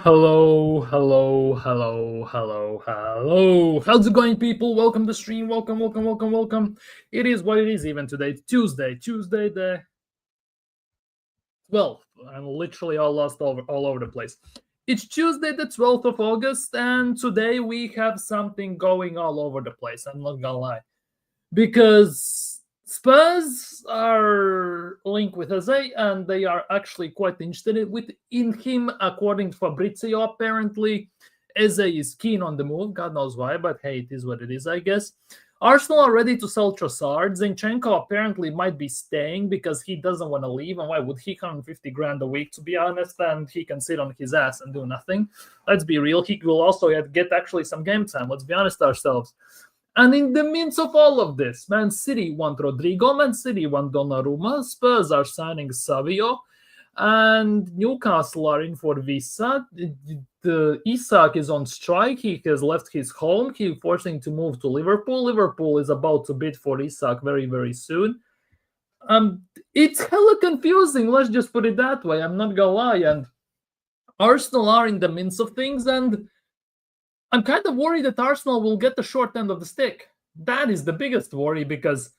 Hello, hello, hello, hello, hello. How's it going, people? Welcome to the stream. Welcome, welcome, welcome, welcome. It is what it is even today. Tuesday the 12th. I'm literally all lost all over the place. It's Tuesday the 12th of August, and today we have something going all over the place. I'm not gonna lie. Because Spurs are linked with Eze, and they are actually quite interested in him, according to Fabrizio. Apparently, Eze is keen on the move. God knows why, but hey, it is what it is, I guess. Arsenal are ready to sell Trossard. Zinchenko apparently might be staying because he doesn't want to leave. And why would he? 150 grand a week, to be honest, and he can sit on his ass and do nothing. Let's be real. He will also get actually some game time. Let's be honest ourselves. And in the midst of all of this, Man City want Rodrigo, Man City want Donnarumma, Spurs are signing Savio, and Newcastle are in for Visa. Isak is on strike. He has left his home. He's forcing to move to Liverpool. Liverpool is about to bid for Isak very, very soon. It's hella confusing. Let's just put it that way. I'm not gonna lie. And Arsenal are in the midst of things, and I'm kind of worried that Arsenal will get the short end of the stick. That is the biggest worry because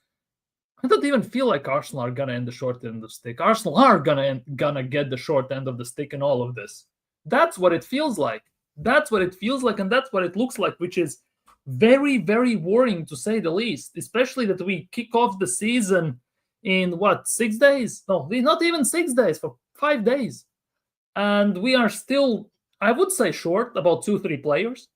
I don't even feel like Arsenal are gonna end the short end of the stick. Arsenal are gonna get the short end of the stick in all of this. That's what it feels like. That's what it feels like, and that's what it looks like, which is very, very worrying to say the least. Especially that we kick off the season in what 6 days? No, not even 6 days, for 5 days, and we are still, I would say, short about 2-3 players.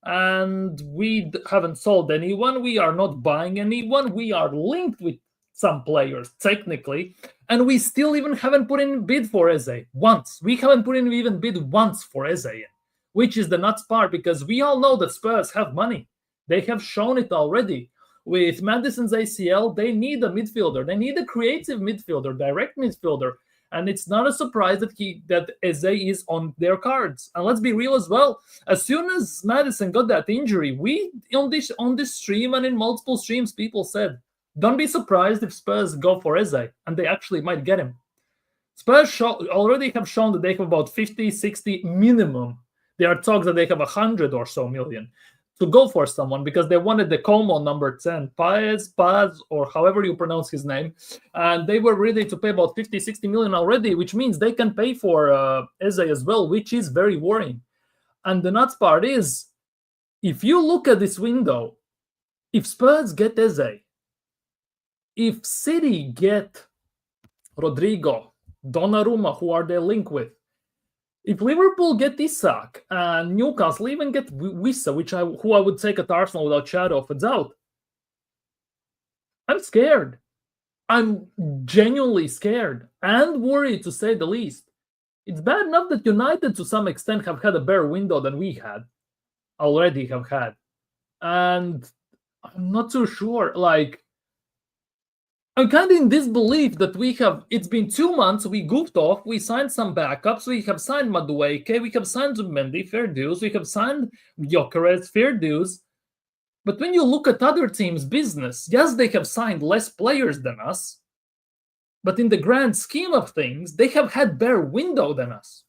And we haven't sold anyone. We are not buying anyone. We are linked with some players, technically, and we still even haven't put in bid for Eze once. We haven't put in even bid once for Eze, which is the nuts part, because we all know that Spurs have money. They have shown it already. With Madison's ACL, they need a midfielder. They need a creative midfielder, direct midfielder. And it's not a surprise that Eze is on their cards. And let's be real as well. As soon as Madison got that injury, we on this stream and in multiple streams, people said, "Don't be surprised if Spurs go for Eze," and they actually might get him. Spurs already have shown that they have about 50, 60 minimum. There are talks that they have 100 or so million to go for someone because they wanted the Como number 10, Paz, or however you pronounce his name. And they were ready to pay about 50, 60 million already, which means they can pay for Eze as well, which is very worrying. And the nuts part is, if you look at this window, if Spurs get Eze, if City get Rodrigo, Donnarumma, who are they linked with, if Liverpool get Isak and Newcastle even get Wissa, who I would take at Arsenal without shadow of a doubt, I'm scared. I'm genuinely scared and worried, to say the least. It's bad enough that United, to some extent, have had a better window than we already have had. And I'm not too sure. I'm kind of in disbelief that it's been 2 months, we goofed off, we signed some backups, we have signed Madueke, we have signed Zubimendi, fair dues, we have signed Gyökeres, fair dues. But when you look at other teams' business, yes, they have signed less players than us, but in the grand scheme of things, they have had better window than us,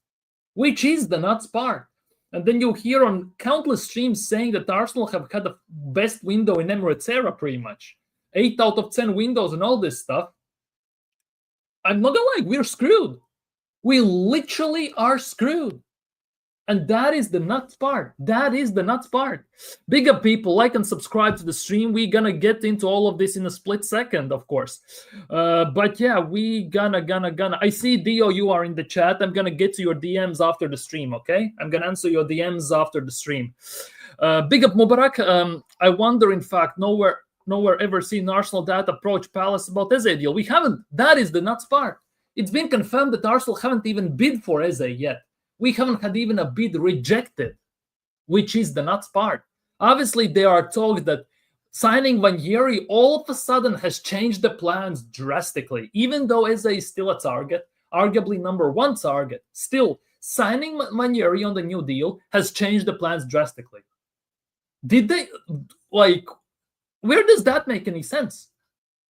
which is the nuts part. And then you hear on countless streams saying that Arsenal have had the best window in Emirates era, pretty much. 8 out of 10 windows and all this stuff. I'm not gonna lie, we're screwed. We literally are screwed. And that is the nuts part. That is the nuts part. Big up, people. Like and subscribe to the stream. We're gonna get into all of this in a split second, of course. But yeah, we gonna. I see, Dio, you are in the chat. I'm gonna get to your DMs after the stream, okay? I'm gonna answer your DMs after the stream. Big up, Mubarak. I wonder, in fact, nowhere ever seen Arsenal that approach Palace about Eze deal. We haven't. That is the nuts part. It's been confirmed that Arsenal haven't even bid for Eze yet. We haven't had even a bid rejected, which is the nuts part. Obviously, there are talks that signing Ranieri all of a sudden has changed the plans drastically. Even though Eze is still a target, arguably number one target, still signing Ranieri on the new deal has changed the plans drastically. Did they, where does that make any sense?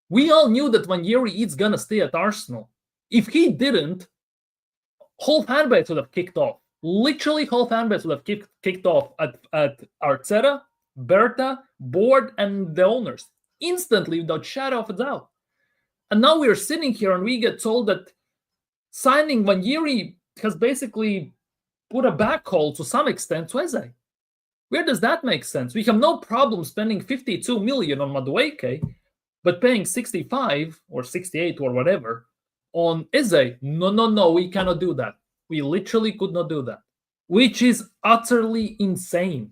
We all knew that Ranieri is gonna stay at Arsenal. If he didn't, whole fan base would have kicked off. Literally, whole fan base would have kicked off at Arteta, Berta, board, and the owners instantly without shadow of a doubt. And now we're sitting here and we get told that signing Vanjiri has basically put a backhaul to some extent to Eze. Where does that make sense? We have no problem spending 52 million on Madueke, but paying 65 or 68 or whatever on Eze. No, we cannot do that. We literally could not do that, which is utterly insane.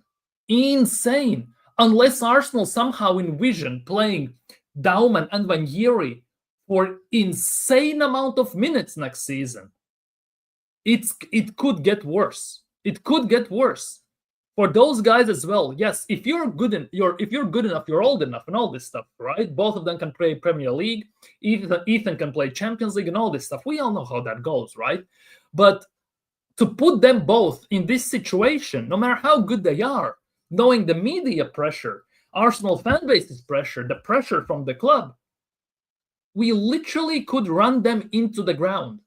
Insane. Unless Arsenal somehow envision playing Dauman and Vanjiri for insane amount of minutes next season. It could get worse. It could get worse for those guys as well. Yes, if you're good enough, you're old enough, and all this stuff, right? Both of them can play Premier League. Ethan can play Champions League and all this stuff. We all know how that goes, right? But to put them both in this situation, no matter how good they are, knowing the media pressure, Arsenal fan base's pressure, the pressure from the club, we literally could run them into the ground.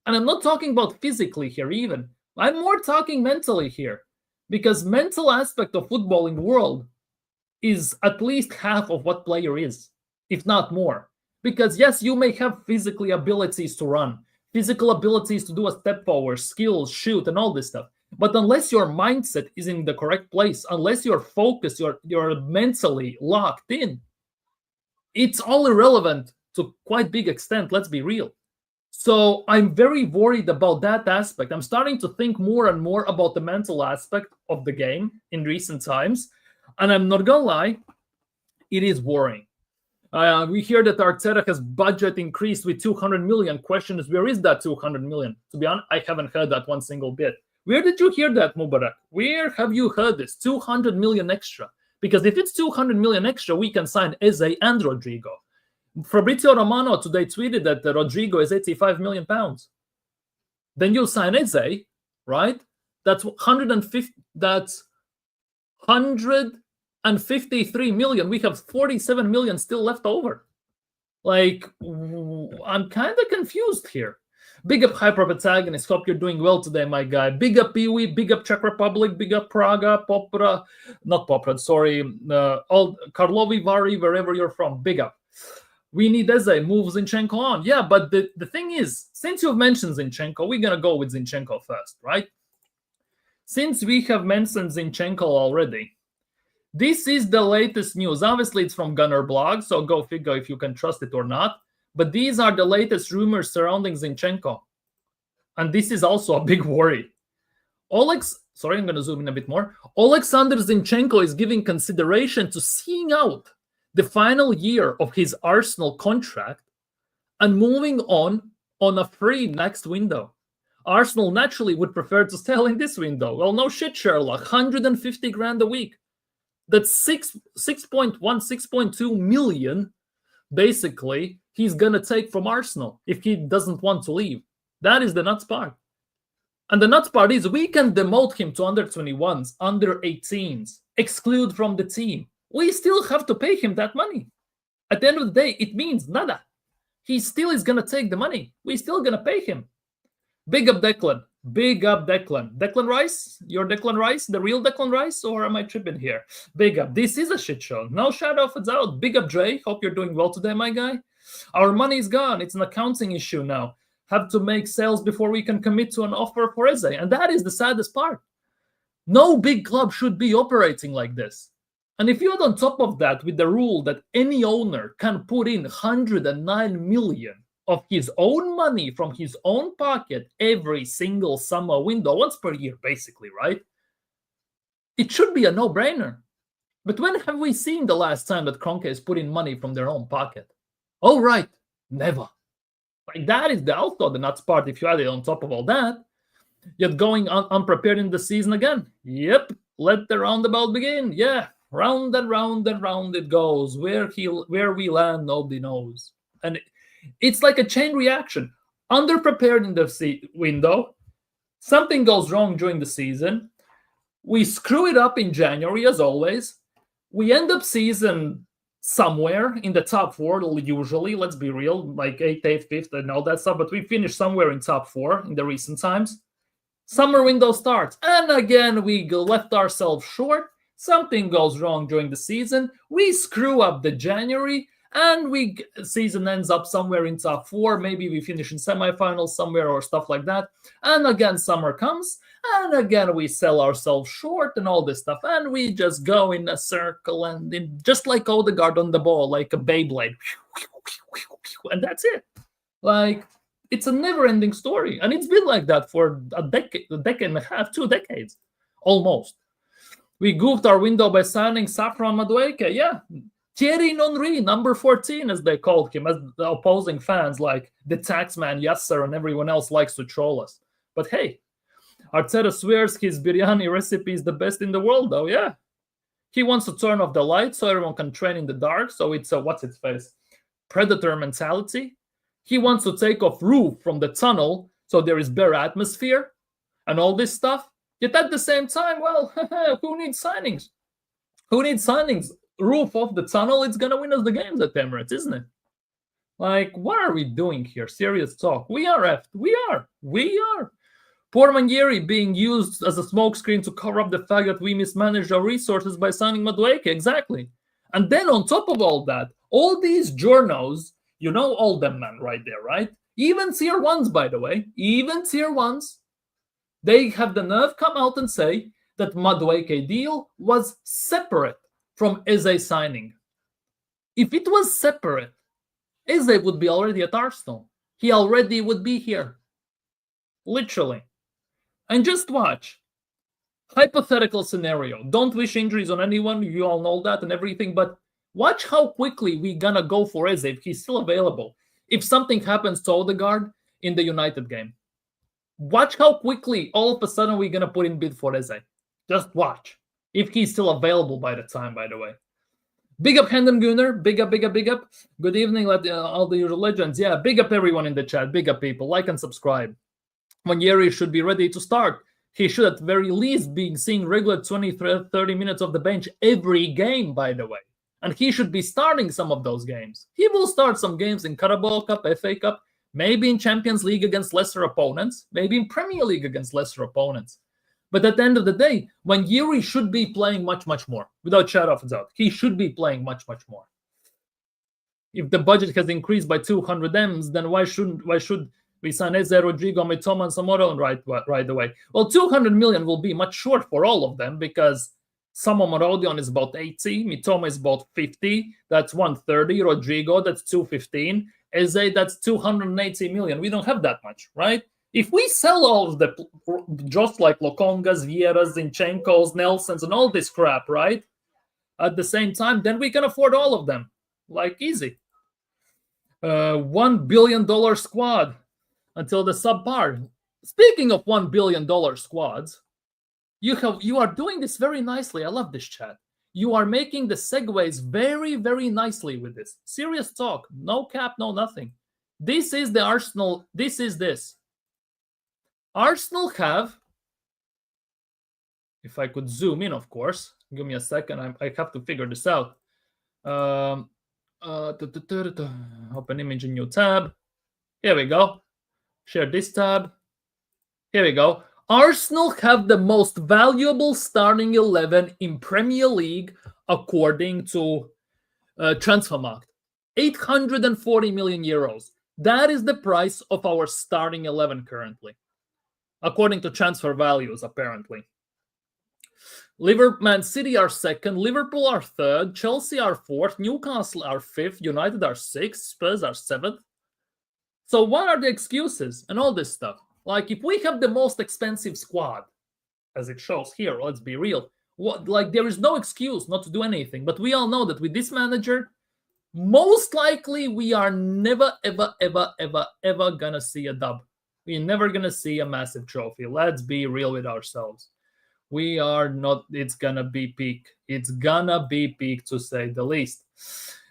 And I'm not talking about physically here even. I'm more talking mentally here. Because mental aspect of football in the world is at least half of what player is, if not more. Because yes, you may have physically abilities to run, physical abilities to do a step forward, skills, shoot, and all this stuff. But unless your mindset is in the correct place, unless you're focused, you're mentally locked in, it's all irrelevant to quite big extent, let's be real. So I'm very worried about that aspect. I'm starting to think more and more about the mental aspect of the game in recent times. And I'm not going to lie, it is worrying. We hear that Arteta has budget increased with 200 million. Question is, where is that 200 million? To be honest, I haven't heard that one single bit. Where did you hear that, Mubarak? Where have you heard this? 200 million extra. Because if it's 200 million extra, we can sign Eze and Rodrigo. Fabrizio Romano today tweeted that Rodrigo is 85 million pounds. Then you sign Eze, right? That's 150. That's 153 million. We have 47 million still left over. Like, I'm kind of confused here. Big up Hyper Protagonist. Hope you're doing well today, my guy. Big up Iwi. Big up Czech Republic. Big up Praga. Not Poprad. Sorry. All Karlovy Vary, wherever you're from. Big up. We need Eze, move Zinchenko on. Yeah, but the thing is, since you've mentioned Zinchenko, we're going to go with Zinchenko first, right? Since we have mentioned Zinchenko already, this is the latest news. Obviously, it's from Gunner Blog, so go figure if you can trust it or not. But these are the latest rumors surrounding Zinchenko. And this is also a big worry. Sorry, I'm going to zoom in a bit more. Oleksandr Zinchenko is giving consideration to seeing out the final year of his Arsenal contract and moving on a free next window. Arsenal naturally would prefer to sell in this window. Well, no shit, Sherlock. 150 grand a week. That's 6.2 million, basically, he's going to take from Arsenal if he doesn't want to leave. That is the nuts part. And the nuts part is we can demote him to under 21s, under 18s, exclude from the team. We still have to pay him that money. At the end of the day, it means nada. He still is going to take the money. We're still going to pay him. Big up Declan. Big up Declan. Declan Rice? Your Declan Rice? The real Declan Rice? Or am I tripping here? Big up. This is a shit show. No shadow of a doubt. Big up Dre. Hope you're doing well today, my guy. Our money is gone. It's an accounting issue now. Have to make sales before we can commit to an offer for Eze. And that is the saddest part. No big club should be operating like this. And if you add on top of that with the rule that any owner can put in 109 million of his own money from his own pocket every single summer window, once per year, basically, right? It should be a no-brainer. But when have we seen the last time that Kroenke has put in money from their own pocket? Oh, right. Never. Like, that is also the nuts part if you add it on top of all that. Yet going unprepared in the season again. Yep. Let the roundabout begin. Yeah. Round and round and round it goes. Where we land, nobody knows. And it's like a chain reaction. Underprepared in the window. Something goes wrong during the season. We screw it up in January, as always. We end up season somewhere in the top four, usually. Let's be real. Like 8th, 5th, and all that stuff. But we finish somewhere in top four in the recent times. Summer window starts, and again we left ourselves short. Something goes wrong during the season. We screw up the January, and season ends up somewhere in top 4. Maybe we finish in semifinals somewhere or stuff like that. And again, summer comes, and again we sell ourselves short and all this stuff, and we just go in a circle and just like Odegaard on the ball, like a Beyblade, and that's it. Like, it's a never-ending story, and it's been like that for a decade and a half, 2 decades, almost. We goofed our window by signing Safran Madueke. Yeah, Thierry Henry, number 14, as they called him, as the opposing fans, like the taxman Yasser and everyone else, likes to troll us. But hey, Arteta swears his biryani recipe is the best in the world, though. Yeah, he wants to turn off the lights so everyone can train in the dark. So it's a what's its face, predator mentality. He wants to take off roof from the tunnel so there is better atmosphere and all this stuff. Yet at the same time, well, who needs signings? Who needs signings? Roof off the tunnel, it's going to win us the games at Emirates, isn't it? Like, what are we doing here? Serious talk. We are effed. We are. Poor Ranieri being used as a smokescreen to cover up the fact that we mismanaged our resources by signing Madueke. Exactly. And then on top of all that, all these journos, you know all them, man, right there, right? Even tier 1s, by the way. Even tier 1s. They have the nerve come out and say that Madueke deal was separate from Eze signing. If it was separate, Eze would be already at Arsenal. He already would be here. Literally. And just watch. Hypothetical scenario. Don't wish injuries on anyone. You all know that and everything. But watch how quickly we're going to go for Eze if he's still available. If something happens to Odegaard in the United game. Watch how quickly all of a sudden we're going to put in bid for Eze. Just watch. If he's still available by the time, by the way. Big up Hendon Gunner. Big up. Good evening, all the usual legends. Yeah, big up everyone in the chat. Big up people. Like and subscribe. Ranieri should be ready to start. He should at very least be seeing regular 20-30 minutes of the bench every game, by the way. And he should be starting some of those games. He will start some games in Carabao Cup, FA Cup, maybe in Champions League against lesser opponents, maybe in Premier League against lesser opponents. But at the end of the day, Ranieri should be playing much, much more. Without shadow of a doubt. He should be playing much, much more. If the budget has increased by 200 M's, then why should we sign Eze, Rodrigo, Mitoma, and Samoro right away? Well, 200 million will be much short for all of them because Samo Marodion is about 80, Mitoma is about 50, that's 130, Rodrigo, that's 215, Eze, that's 280 million. We don't have that much, right? If we sell all of the, just like Lokongas, Vieiras, Zinchenkos, Nelsons, and all this crap, right? At the same time, then we can afford all of them. Like, easy. $1 billion squad until the subpar. Speaking of $1 billion squads, you are doing this very nicely. I love this chat. You are making the segues very, very nicely with this. Serious talk. No cap, no nothing. This is the Arsenal. This is this. Arsenal have, if I could zoom in, of course. Give me a second. I have to figure this out. Open image in new tab. Here we go. Share this tab. Here we go. Arsenal have the most valuable starting 11 in Premier League according to Transfermarkt. 840 million euros. That is the price of our starting 11 currently, according to transfer values, apparently. Man City are second, Liverpool are third, Chelsea are fourth, Newcastle are fifth, United are sixth, Spurs are seventh. So what are the excuses and all this stuff? Like, if we have the most expensive squad, as it shows here, let's be real, there is no excuse not to do anything. But we all know that with this manager, most likely we are never, ever gonna see a dub. We're never gonna see a massive trophy. Let's be real with ourselves. We are not, it's gonna be peak. It's gonna be peak, to say the least.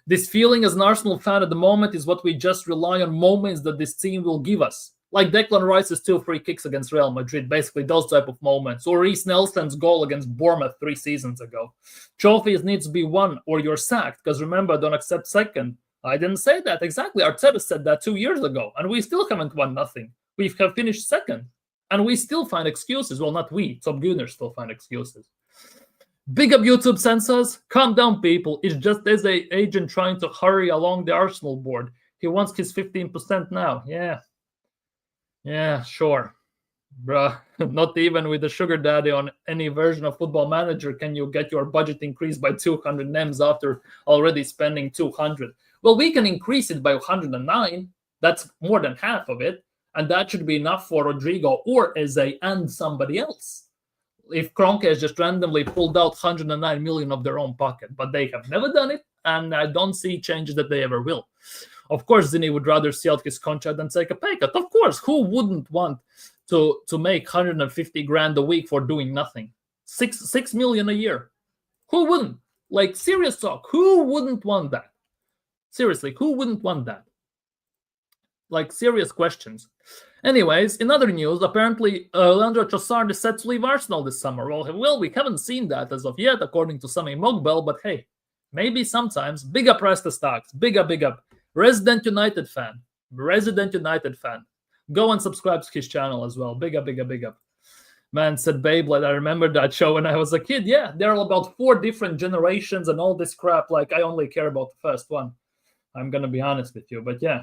This feeling as an Arsenal fan at the moment is what we just rely on moments that this team will give us. Like Declan Rice's 2 free kicks against Real Madrid, basically those type of moments. Or Reece Nelson's goal against Bournemouth 3 seasons ago. Trophies needs to be won or you're sacked, because remember, don't accept second. I didn't say that. Exactly. Arteta said that 2 years ago, and we still haven't won nothing. We have finished second. And we still find excuses. Well, not we, Top Gooners still find excuses. Big up YouTube censors. Calm down, people. It's just Eze agent trying to hurry along the Arsenal board. He wants his 15% now. Yeah, sure. Bruh, not even with the sugar daddy on any version of Football Manager can you get your budget increased by 200 NEMs after already spending 200. Well, we can increase it by 109. That's more than half of it. And that should be enough for Rodrigo or Eze and somebody else. If Kroenke has just randomly pulled out 109 million of their own pocket. But they have never done it, and I don't see changes that they ever will. Of course, Zini would rather see out his contract than take a pay cut. Of course, who wouldn't want to make 150 grand a week for doing nothing? 6 million a year. Who wouldn't? Like, serious talk. Who wouldn't want that? Seriously, who wouldn't want that? Like, serious questions. Anyways, in other news, apparently Leandro Trossard is set to leave Arsenal this summer. Well, we haven't seen that as of yet, according to Sami Mogbel, but hey, maybe sometimes. Big up Rasta Stocks. Big up. Resident United fan. Go and subscribe to his channel as well. Big up. Man, said Beyblade. I remember that show when I was a kid. Yeah, there are about 4 different generations and all this crap. Like, I only care about the first one. I'm going to be honest with you. But yeah.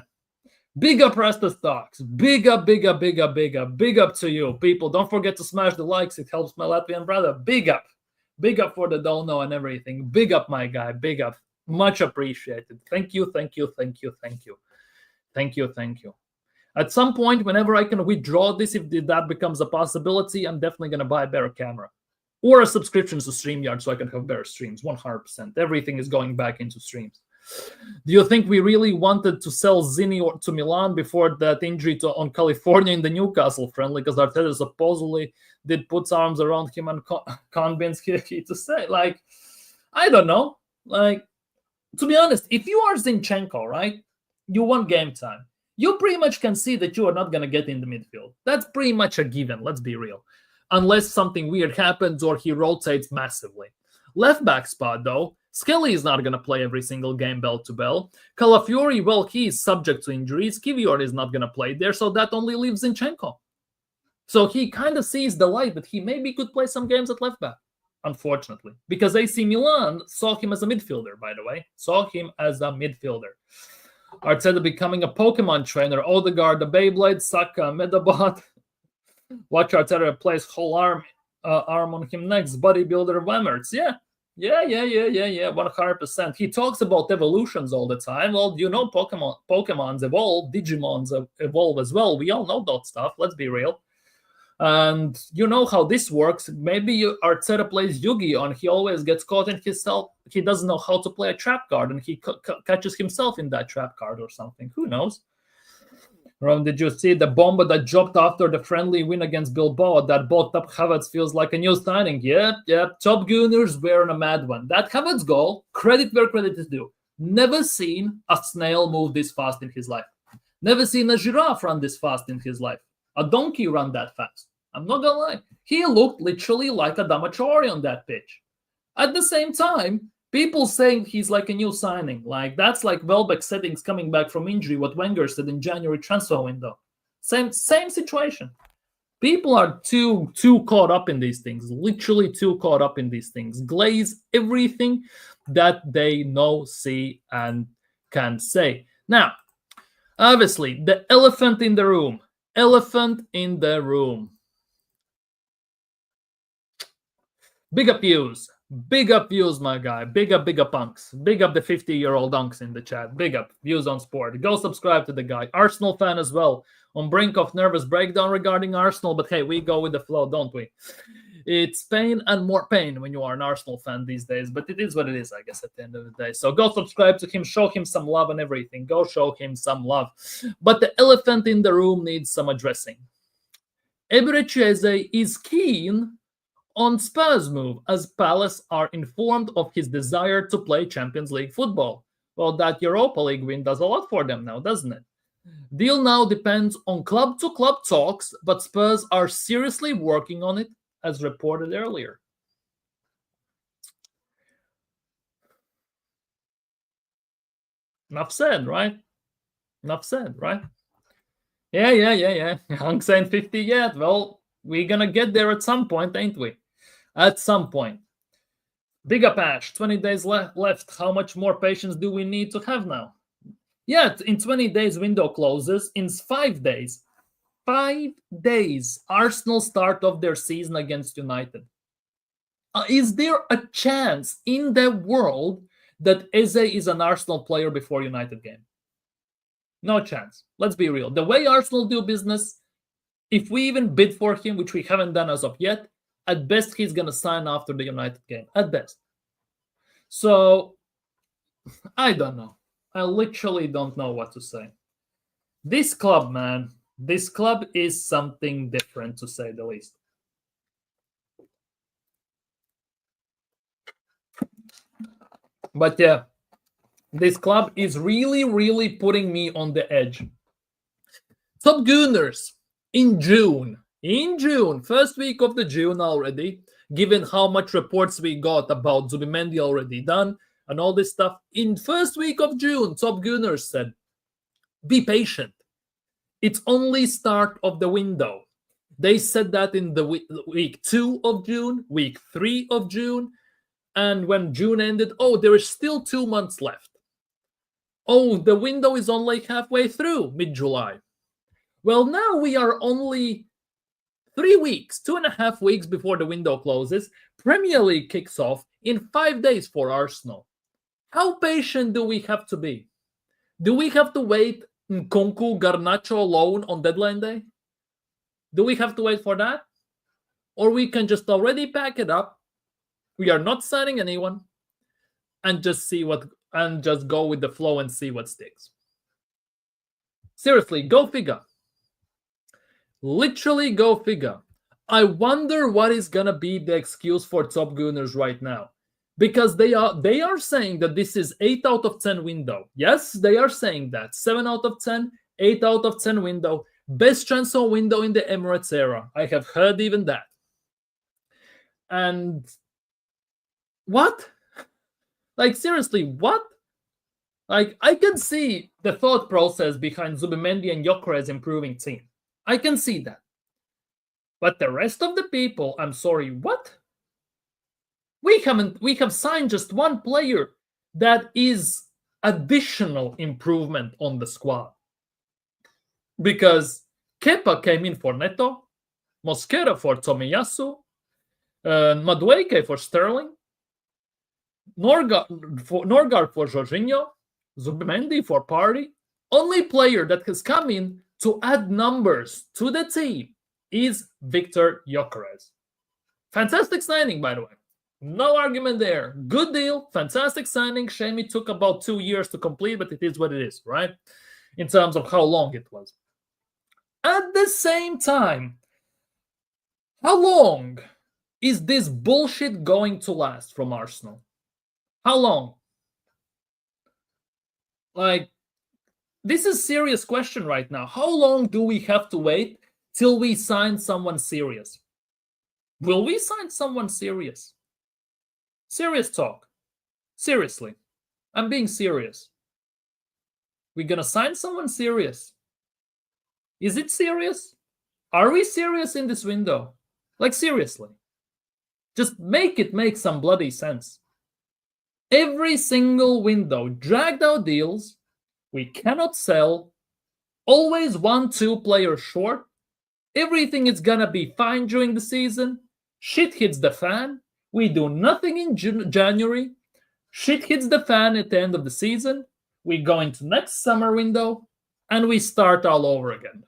Big up Rasta Stocks. Big up to you, people. Don't forget to smash the likes. It helps my Latvian brother. Big up for the don't know and everything. Big up, my guy. Big up. Much appreciated. Thank you. At some point, whenever I can withdraw this, if that becomes a possibility, I'm definitely going to buy a better camera. Or a subscription to StreamYard so I can have better streams. 100%. Everything is going back into streams. Do you think we really wanted to sell Zini to Milan before that injury on California in the Newcastle friendly? Because Arteta supposedly did put arms around him and convinced him to say, like, I don't know. Like, to be honest, if you are Zinchenko, right, you want game time. You pretty much can see that you are not going to get in the midfield. That's pretty much a given, let's be real. Unless something weird happens or he rotates massively. Left back spot, though, Skelly is not going to play every single game bell to bell. Calafiori, well, he is subject to injuries. Kivior is not going to play there, so that only leaves Zinchenko. So he kind of sees the light, but he maybe could play some games at left back, unfortunately. Because AC Milan saw him as a midfielder, by the way. Arteta becoming a Pokemon trainer. Odegaard, the Beyblade, Saka, Medabot. Watch Arteta place whole arm on him next. Bodybuilder of Emirates. Yeah, 100%. He talks about evolutions all the time. Well, you know, Pokemons evolve, Digimons evolve as well. We all know that stuff. Let's be real. And you know how this works. Maybe Arteta plays Yu-Gi-Oh! And he always gets caught in himself. He doesn't know how to play a trap card, and he catches himself in that trap card or something. Who knows? Ron, did you see the bomber that dropped after the friendly win against Bilbao? That bulked up Havertz feels like a new signing. Yep. Top Gooners were on a mad one. That Havertz goal, credit where credit is due. Never seen a snail move this fast in his life. Never seen a giraffe run this fast in his life. A donkey run that fast. I'm not gonna lie. He looked literally like a Damachori on that pitch. At the same time, people saying he's like a new signing. Like, that's like Welbeck settings coming back from injury, what Wenger said in January transfer window. Same situation. People are too caught up in these things. Literally too caught up in these things. Glaze everything that they know, see, and can say. Now, obviously, the elephant in the room. Big up views. Big up views, my guy. Big up punks. Big up the 50-year-old dunks in the chat. Big up views on sport. Go subscribe to the guy. Arsenal fan as well. On brink of nervous breakdown regarding Arsenal, but hey, we go with the flow, don't we? It's pain and more pain when you are an Arsenal fan these days, but it is what it is, I guess, at the end of the day. So go subscribe to him, show him some love and everything. Go show him some love. But the elephant in the room needs some addressing. Eberechi Eze is keen on Spurs' move, as Palace are informed of his desire to play Champions League football. Well, that Europa League win does a lot for them now, doesn't it? Deal now depends on club-to-club talks, but Spurs are seriously working on it, as reported earlier. Enough said, right? Yeah. Hunk saying 50 yet. Well, we're gonna get there at some point, ain't we? At some point. Big up Ash, 20 days left. How much more patience do we need to have now? Yeah, in 20 days, window closes. In 5 days, 5 days, Arsenal start off their season against United. Is there a chance in the world that Eze is an Arsenal player before United game? No chance. Let's be real. The way Arsenal do business, if we even bid for him, which we haven't done as of yet, at best he's going to sign after the United game. At best. So, I don't know. I literally don't know what to say. This club, man, this club is something different, to say the least. But yeah, this club is really, really putting me on the edge. Top Gunners in June, first week of the June already, given how much reports we got about Zubimendi already done and all this stuff. In first week of June, Top Gunners said, be patient. It's only start of the window. They said that in the week 2 of June, week 3 of June, and when June ended, oh, there is still 2 months left. Oh, the window is only halfway through, mid-July. Well, now we are only 3 weeks, 2.5 weeks before the window closes. Premier League kicks off in 5 days for Arsenal. How patient do we have to be? Do we have to wait Nkunku Garnacho loan on deadline day? Do we have to wait for that? Or we can just already pack it up. We are not signing anyone and just go with the flow and see what sticks. Seriously, go figure. Literally go figure. I wonder what is gonna be the excuse for Top Gunners right now. Because they are saying that this is 8 out of 10 window. Yes, they are saying that. 7 out of 10, 8 out of 10 window. Best transfer window in the Emirates era. I have heard even that. And what? Like, seriously, what? Like, I can see the thought process behind Zubimendi and Gyökeres improving team. I can see that. But the rest of the people, I'm sorry, what? We have signed just one player that is additional improvement on the squad. Because Kepa came in for Neto, Mosquera for Tomiyasu, Madueke for Sterling, Norgard for Jorginho, Zubimendi for Party. Only player that has come in to add numbers to the team is Victor Gyökeres. Fantastic signing, by the way. No argument there. Good deal. Fantastic signing. Shame it took about 2 years to complete, but it is what it is, right? In terms of how long it was. At the same time, how long is this bullshit going to last from Arsenal? How long? Like, this is a serious question right now. How long do we have to wait till we sign someone serious? Will we sign someone serious? Serious talk. Seriously. I'm being serious. We're gonna sign someone serious. Is it serious? Are we serious in this window? Like, seriously. Just make it make some bloody sense. Every single window, dragged out deals, we cannot sell, always 1-2 players short, everything is gonna be fine during the season, shit hits the fan, we do nothing in January, shit hits the fan at the end of the season, we go into next summer window, and we start all over again.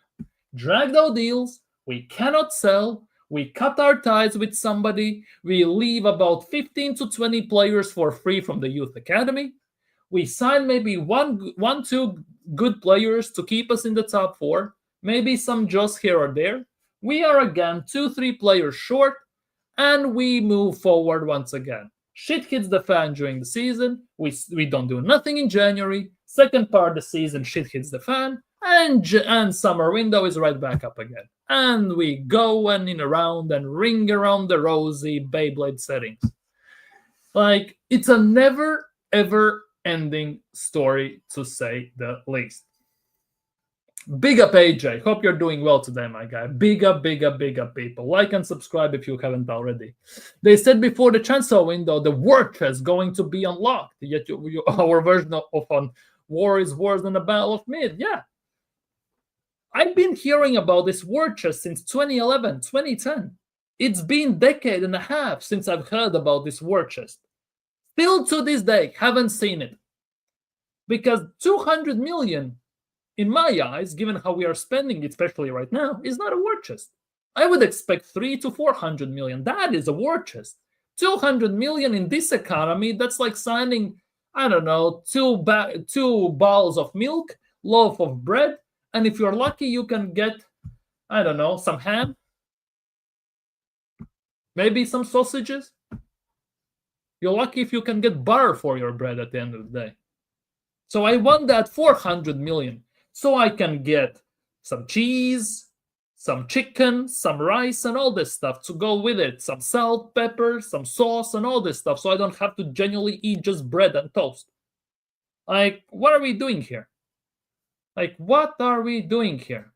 Dragged out deals, we cannot sell, we cut our ties with somebody, we leave about 15 to 20 players for free from the youth academy, we sign maybe one, two good players to keep us in the top 4, maybe some just here or there. We are again 2-3 players short, and we move forward once again. Shit hits the fan during the season. We don't do nothing in January. Second part of the season, shit hits the fan, and summer window is right back up again. And we go and in around and ring around the rosy Beyblade settings. Like, it's a never ever ending story, to say the least. Big up, AJ. Hope you're doing well today, my guy. Big up, people. Like and subscribe if you haven't already. They said before the transfer window, the war chest going to be unlocked. Yet our version of on war is worse than the Battle of Mid. Yeah. I've been hearing about this war chest since 2011, 2010. It's been a decade and a half since I've heard about this war chest. Still to this day, haven't seen it. Because 200 million, in my eyes, given how we are spending it, especially right now, is not a war chest. I would expect 300 to 400 million. That is a war chest. 200 million in this economy, that's like signing, I don't know, two bowls of milk, loaf of bread, and if you're lucky, you can get, I don't know, some ham, maybe some sausages. You're lucky if you can get butter for your bread at the end of the day. So I want that 400 million so I can get some cheese, some chicken, some rice, and all this stuff to go with it. Some salt, pepper, some sauce, and all this stuff, so I don't have to genuinely eat just bread and toast. Like, what are we doing here? Like, what are we doing here?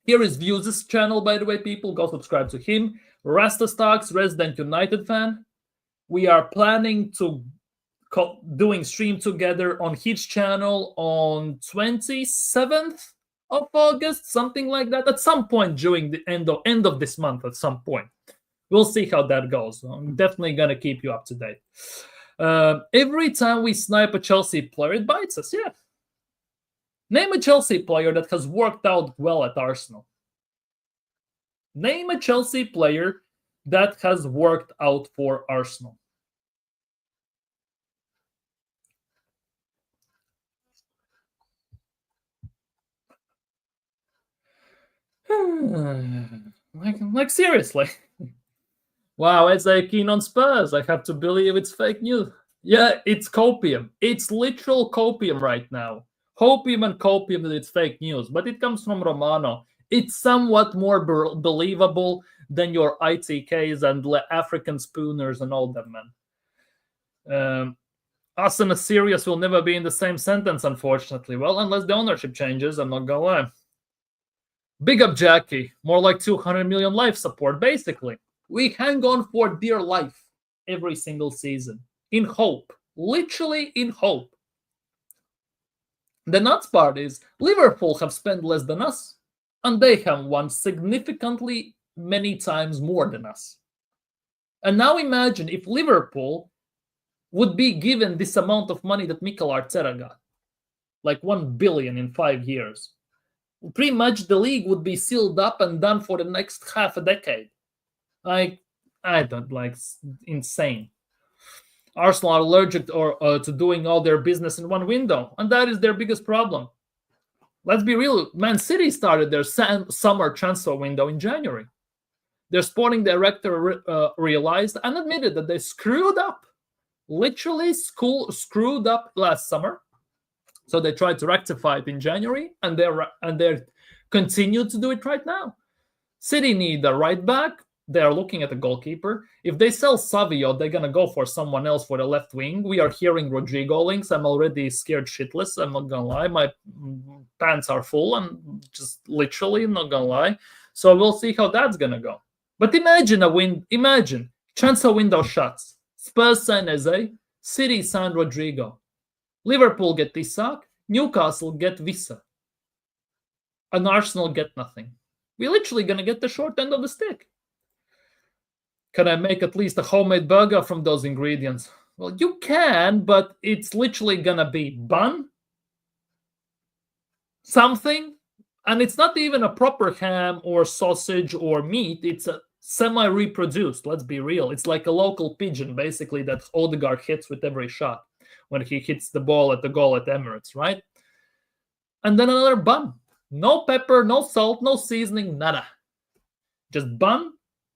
Here is Views' channel, by the way, people. Go subscribe to him. Rasta Stocks, Resident United fan. We are planning to doing stream together on his channel on 27th of August, something like that. At some point during the end of this month, at some point. We'll see how that goes. I'm definitely going to keep you up to date. Every time we snipe a Chelsea player, it bites us, yeah. Name a Chelsea player that has worked out well at Arsenal. Name a Chelsea player that has worked out for Arsenal. like seriously. Wow, it's like keen on Spurs. I have to believe it's fake news. Yeah, it's copium. It's literal copium right now. Hopium and copium that it's fake news, but it comes from Romano. It's somewhat more believable than your ITKs and African Spooners and all that, man. Us and Assyrius will never be in the same sentence, unfortunately. Well, unless the ownership changes, I'm not gonna lie. Big up, Jackie. More like 200 million life support, basically. We hang on for dear life every single season. In hope. Literally in hope. The nuts part is Liverpool have spent less than us, and they have won significantly many times more than us. And now imagine if Liverpool would be given this amount of money that Mikel Arteta got, like 1 billion in 5 years. Pretty much the league would be sealed up and done for the next half a decade. Like, I don't like, insane. Arsenal are allergic to doing all their business in one window, and that is their biggest problem. Let's be real. Man City started their summer transfer window in January. Their sporting director realized and admitted that they screwed up, literally screwed up last summer. So they tried to rectify it in January, and they continue to do it right now. City need a right back. They are looking at a goalkeeper. If they sell Savio, they're going to go for someone else for the left wing. We are hearing Rodrigo links. I'm already scared shitless. I'm not going to lie. My pants are full. I'm just literally not going to lie. So we'll see how that's going to go. But imagine transfer window shuts. Spurs sign Eze. City sign Rodrigo. Liverpool get Isak. Newcastle get Visa. And Arsenal get nothing. We're literally going to get the short end of the stick. Can I make at least a homemade burger from those ingredients? Well, you can, but it's literally going to be bun, something, and it's not even a proper ham or sausage or meat. It's a semi-reproduced, let's be real. It's like a local pigeon, basically, that Odegaard hits with every shot when he hits the ball at the goal at Emirates, right? And then another bun. No pepper, no salt, no seasoning, nada. Just bun,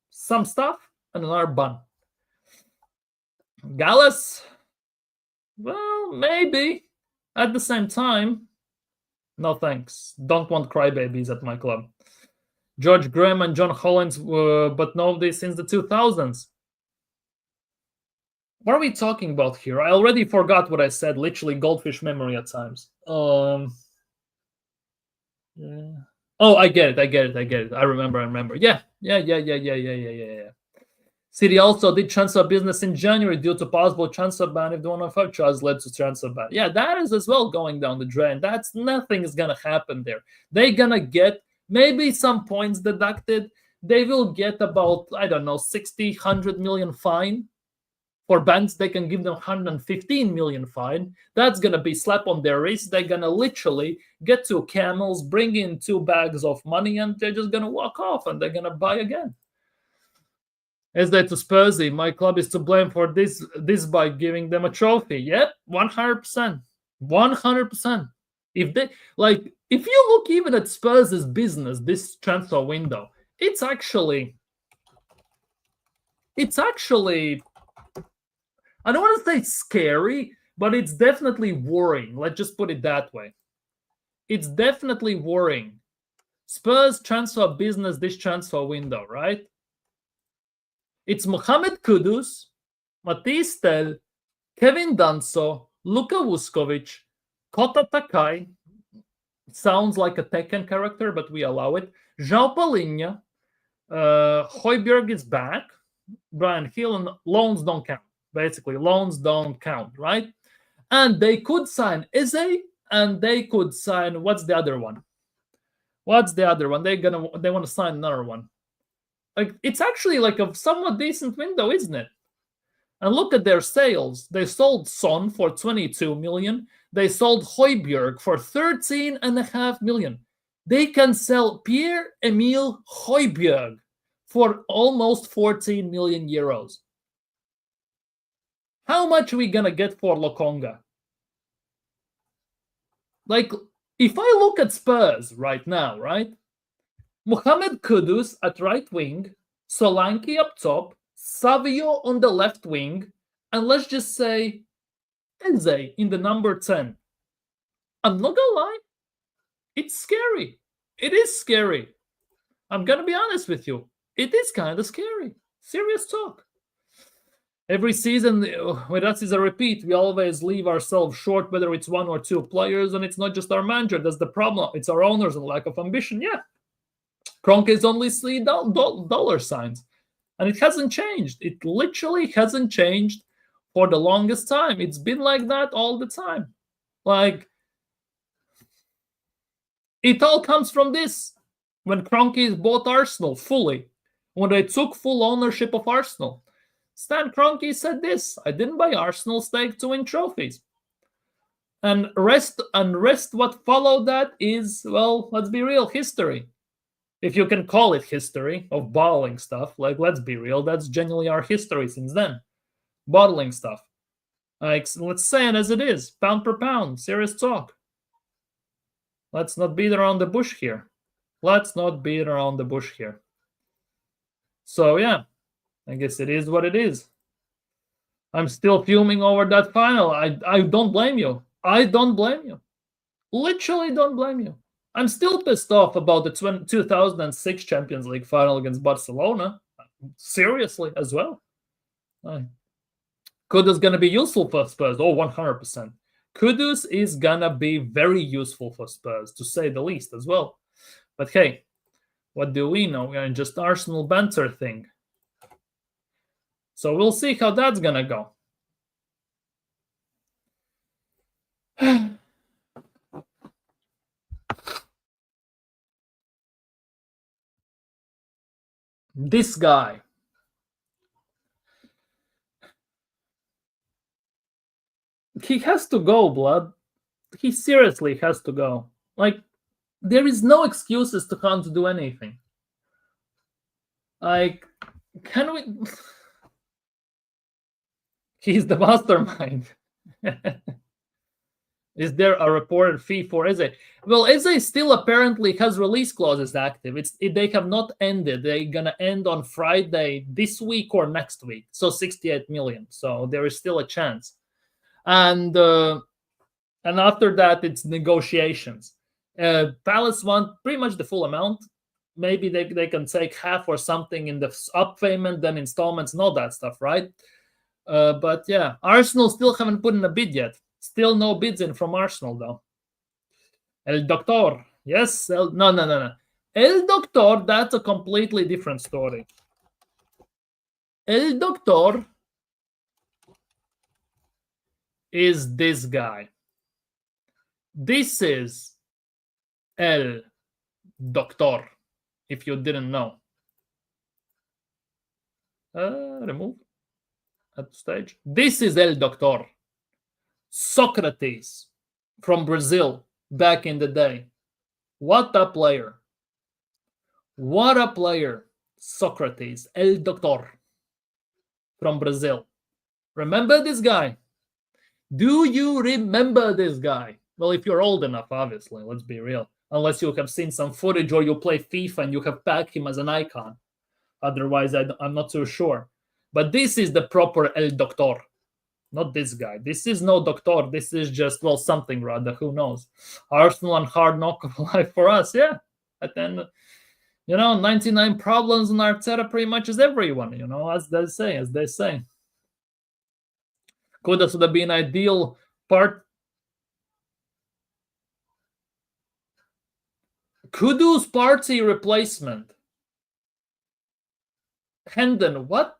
some stuff, and another bun. Gallus? Well, maybe. At the same time, no thanks. Don't want crybabies at my club. George Graham and John Hollins, but nobody since the 2000s. What are we talking about here? I already forgot what I said. Literally goldfish memory at times. Oh, I get it. I remember. Yeah. City also did transfer business in January due to possible transfer ban if the 105 charge led to transfer ban. Yeah, that is as well going down the drain. That's nothing is gonna happen there. They're gonna get maybe some points deducted. They will get about, I don't know, 60, 100 million fine. For banks, they can give them 115 million fine. That's gonna be slap on their wrist. They're gonna literally get two camels, bring in 2 bags of money, and they're just gonna walk off and they're gonna buy again. Is that to Spursy? My club is to blame for this by giving them a trophy. Yep, 100%. 100%. If they if you look even at Spurs' business this transfer window, it's actually I don't want to say scary, but it's definitely worrying. Let's just put it that way. It's definitely worrying. Spurs transfer business this transfer window, right? It's Mohamed Kudus, Matisse Tell, Kevin Danso, Luka Vuskovic, Kota Takai. Sounds like a Tekken character, but we allow it. João Palhinha, Højbjerg is back. Brian Hill, and loans don't count. Basically, loans don't count, right? And they could sign Eze, and they could sign, what's the other one? They want to sign another one. Like, it's actually like a somewhat decent window, isn't it? And look at their sales. They sold Son for 22 million. They sold Højbjerg for 13.5 million. They can sell Pierre-Emile Højbjerg for almost 14 million euros. How much are we gonna get for Lokonga? Like, if I look at Spurs right now, right? Mohamed Kudus at right wing, Solanke up top, Savio on the left wing, and let's just say Eze in the number 10. I'm not gonna lie, it's scary. It is scary. I'm gonna be honest with you. It is kind of scary. Serious talk. Every season with us is a repeat. We always leave ourselves short, whether it's 1 or 2 players, and it's not just our manager. That's the problem. It's our owners and lack of ambition. Yeah. Kroenke is only $3 signs. And it hasn't changed. It literally hasn't changed for the longest time. It's been like that all the time. Like, it all comes from this. When Kroenke bought Arsenal fully, when they took full ownership of Arsenal, Stan Kroenke said this: I didn't buy Arsenal stake to win trophies. And rest what followed that is, well, let's be real, history. If you can call it history of bottling stuff, like, let's be real, that's genuinely our history since then. Bottling stuff. Like, let's say it as it is, pound per pound, serious talk. Let's not beat around the bush here. So, yeah, I guess it is what it is. I'm still fuming over that final. I don't blame you. Literally don't blame you. I'm still pissed off about the 2006 Champions League final against Barcelona. Seriously, as well. Kudus going to be useful for Spurs. Oh, 100%. Kudus is going to be very useful for Spurs, to say the least, as well. But hey, what do we know? We're in just Arsenal banter thing. So we'll see how that's going to go. This guy. He has to go, blood. He seriously has to go. Like, there is no excuses to can't do anything. Like, can we... He's the mastermind. Is there a reported fee for Eze? Well, Eze still apparently has release clauses active. They have not ended. They're gonna end on Friday this week or next week. So 68 million. So there is still a chance. And after that, it's negotiations. Palace want pretty much the full amount. Maybe they can take half or something in the up payment, then installments, and all that stuff, right? But yeah, Arsenal still haven't put in a bid yet. Still no bids in from Arsenal, though. El Doctor. Yes, no. El Doctor, that's a completely different story. El Doctor is this guy. This is El Doctor, if you didn't know. Remove at stage. This is El Doctor. Socrates from Brazil back in the day. What a player. What a player. Socrates, El Doctor from Brazil. Remember this guy? Do you remember this guy? Well, if you're old enough, obviously, let's be real. Unless you have seen some footage or you play FIFA and you have packed him as an icon. Otherwise, I'm not so sure. But this is the proper El Doctor. Not this guy. This is no Doctor. This is just, well, something rather. Who knows? Arsenal and hard knock of life for us, yeah. But then, 99 problems in Arteta pretty much is everyone, as they say. Kudus would have been ideal part. Kudus party replacement. Hendon, what?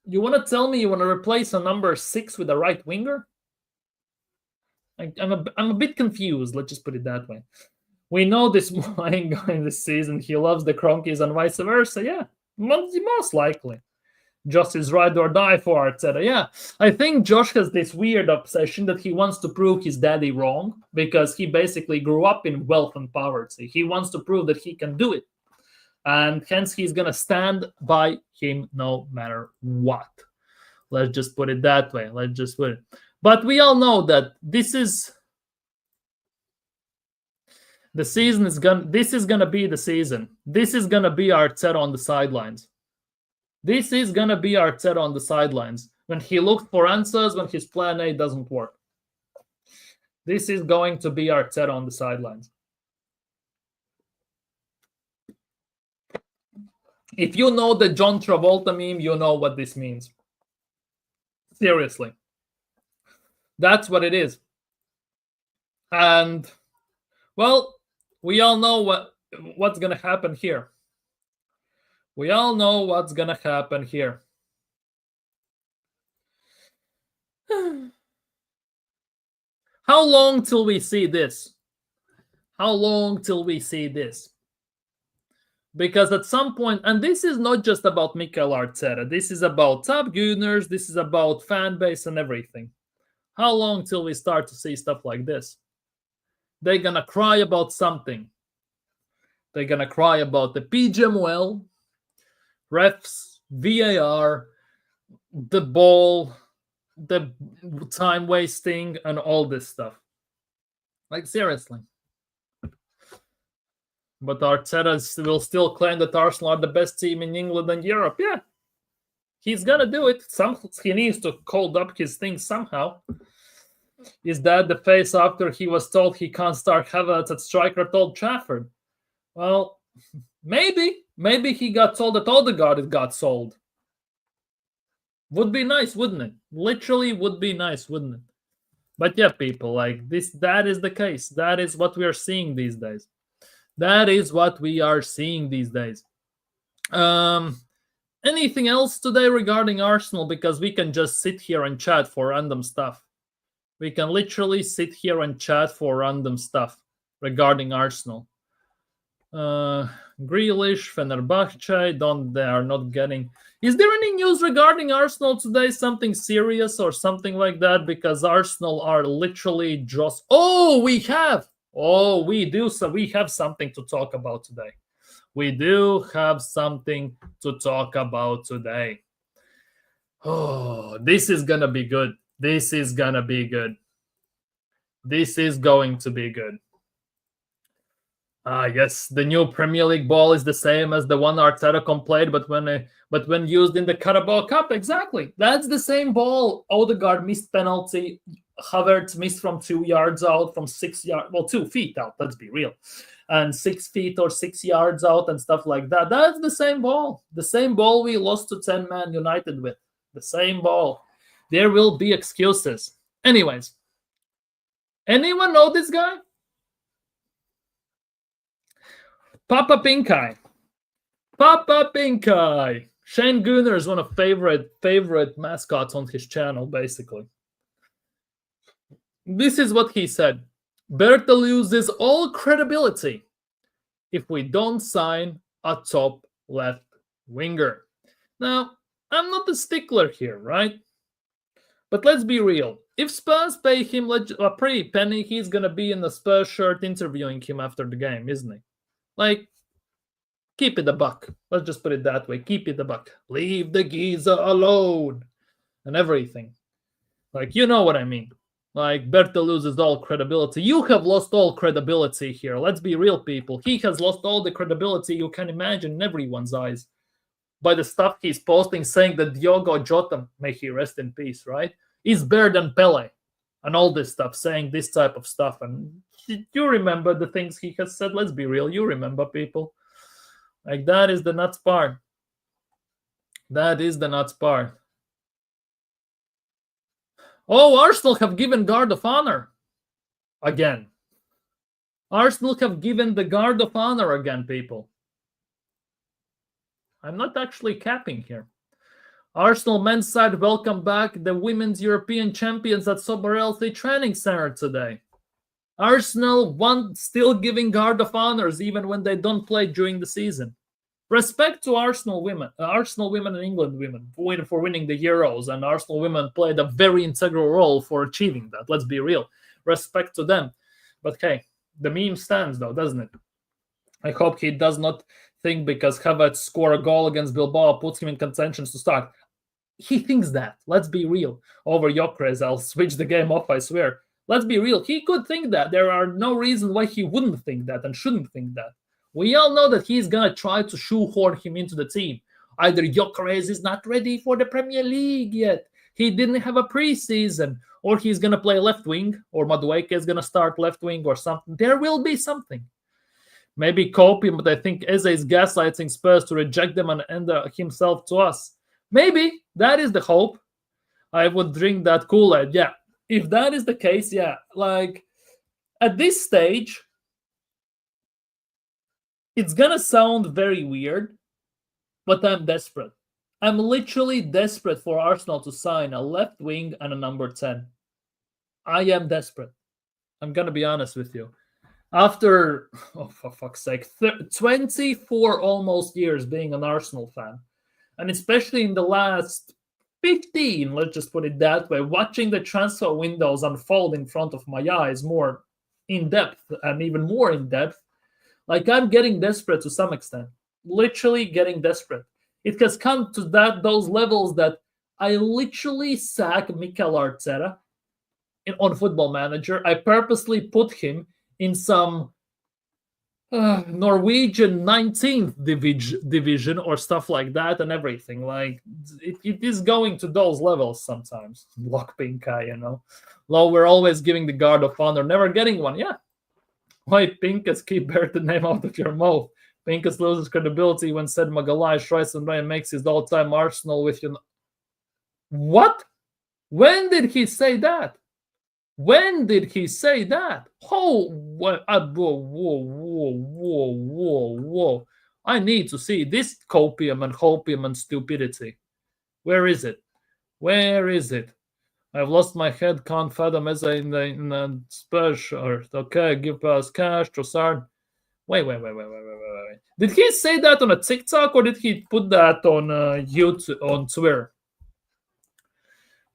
You want to tell me you want to replace a number 6 with a right winger? I'm a bit confused. Let's just put it that way. We know this ain't going this season. He loves the Cronkies and vice versa. Yeah, most likely. Josh is ride or die for Arteta. Yeah, I think Josh has this weird obsession that he wants to prove his daddy wrong because he basically grew up in wealth and poverty. He wants to prove that he can do it. And hence he's going to stand by him no matter what. Let's just put it that way. But we all know that this is the season. This is going to be the season. This is going to be Arteta on the sidelines. This is going to be Arteta on the sidelines. When he looks for answers, when his plan A doesn't work. This is going to be Arteta on the sidelines. If you know the John Travolta meme, you know what this means. Seriously. That's what it is. And, well, we all know what's going to happen here. We all know what's going to happen here. How long till we see this? How long till we see this? Because at some point, and this is not just about Mikel Arteta, this is about top Gunners, this is about fan base and everything. How long till we start to see stuff like this? They're going to cry about something. They're going to cry about the PGMOL, refs, VAR, the ball, the time wasting, and all this stuff. Like, seriously. But Arteta will still claim that Arsenal are the best team in England and Europe. Yeah. He's going to do it. He needs to hold up his things somehow. Is that the face after he was told he can't start Havertz at striker at Old Trafford? Well, maybe. Maybe he got told that Odegaard got sold. Would be nice, wouldn't it? Literally would be nice, wouldn't it? But yeah, people, like this, that is the case. That is what we are seeing these days. That is what we are seeing these days. Anything else today regarding Arsenal? Because we can just sit here and chat for random stuff. We can literally sit here and chat for random stuff regarding Arsenal. Grealish, Fenerbahce, they are not getting... Is there any news regarding Arsenal today? Something serious or something like that? Because Arsenal are literally just... Oh, we have! Oh, we do. So we have something to talk about today. We do have something to talk about today. Oh, this is going to be good. This is going to be good. This is going to be good. Yes, the new Premier League ball is the same as the one Arteta played, but when used in the Carabao Cup, exactly. That's the same ball. Odegaard missed penalty. Havertz missed from 2 yards out, from 6 yards, well, 2 feet out, let's be real. And 6 feet or 6 yards out and stuff like that. That's the same ball. The same ball we lost to 10-man United with. The same ball. There will be excuses. Anyways, Anyone know this guy? Papa Pinkai. Papa Pinkai. Shane Gunner is one of favorite mascots on his channel, basically. This is what he said. Berta loses all credibility if we don't sign a top left winger. Now, I'm not a stickler here, right? But let's be real. If Spurs pay him a pretty penny, he's going to be in the Spurs shirt interviewing him after the game, isn't he? Like, keep it a buck. Let's just put it that way. Keep it a buck. Leave the geezer alone. And everything. Like, you know what I mean. Like, Berta loses all credibility. You have lost all credibility here. Let's be real, people. He has lost all the credibility you can imagine in everyone's eyes by the stuff he's posting, saying that Diogo Jota, may he rest in peace, right, is better than Pele and all this stuff, saying this type of stuff. And you remember the things he has said. Let's be real. You remember, people. Like, that is the nuts part. That is the nuts part. Oh, Arsenal have given Guard of Honor again. Arsenal have given the Guard of Honor again, people. I'm not actually capping here. Arsenal men's side welcome back the women's European champions at Soborelli Training Center today. Arsenal still giving Guard of Honors even when they don't play during the season. Respect to Arsenal women and England women for winning the Euros, and Arsenal women played a very integral role for achieving that. Let's be real. Respect to them. But hey, the meme stands though, doesn't it? I hope he does not think because Havertz scored a goal against Bilbao puts him in contention to start. He thinks that. Let's be real. Over Gyökeres, I'll switch the game off, I swear. Let's be real. He could think that. There are no reason why he wouldn't think that and shouldn't think that. We all know that he's going to try to shoehorn him into the team. Either Gyökeres is not ready for the Premier League yet. He didn't have a preseason. Or he's going to play left wing. Or Madueke is going to start left wing or something. There will be something. Maybe copy, but I think Eze is gaslighting Spurs to reject them and end himself to us. Maybe. That is the hope. I would drink that Kool-Aid. Yeah. If that is the case, yeah. Like, at this stage, it's going to sound very weird, but I'm desperate. I'm literally desperate for Arsenal to sign a left wing and a number 10. I am desperate. I'm going to be honest with you. After, for fuck's sake, 24 almost years being an Arsenal fan, and especially in the last 15, let's just put it that way, watching the transfer windows unfold in front of my eyes more in depth and even more in depth, like, I'm getting desperate to some extent. Literally getting desperate. It has come to those levels that I literally sack Mikel Arteta on Football Manager. I purposely put him in some Norwegian 19th division or stuff like that and everything. Like, it is going to those levels sometimes. Lock Pinkai, you know. Though we're always giving the Guard of Honor, never getting one. Yeah. Why Pinkas, keep the name out of your mouth. Pinkas loses credibility when said Magalhaes tries and Ryan makes his all-time Arsenal with you. What? When did he say that? When did he say that? Oh, whoa. I need to see this copium and stupidity. Where is it? Where is it? I've lost my head, can't fathom as in the Spurs shirt. Okay, give us cash, Trossard. Wait. Did he say that on a TikTok or did he put that on YouTube, on Twitter?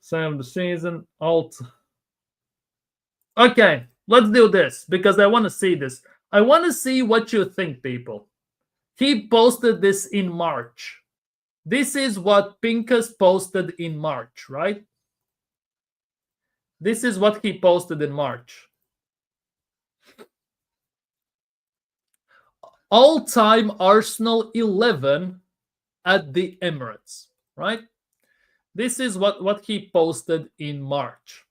Same the season, alt. Okay, let's do this because I want to see this. I want to see what you think, people. He posted this in March. This is what Pinkas posted in March, right? This is what he posted in March. All-time Arsenal 11 at the Emirates, right? This is what he posted in March.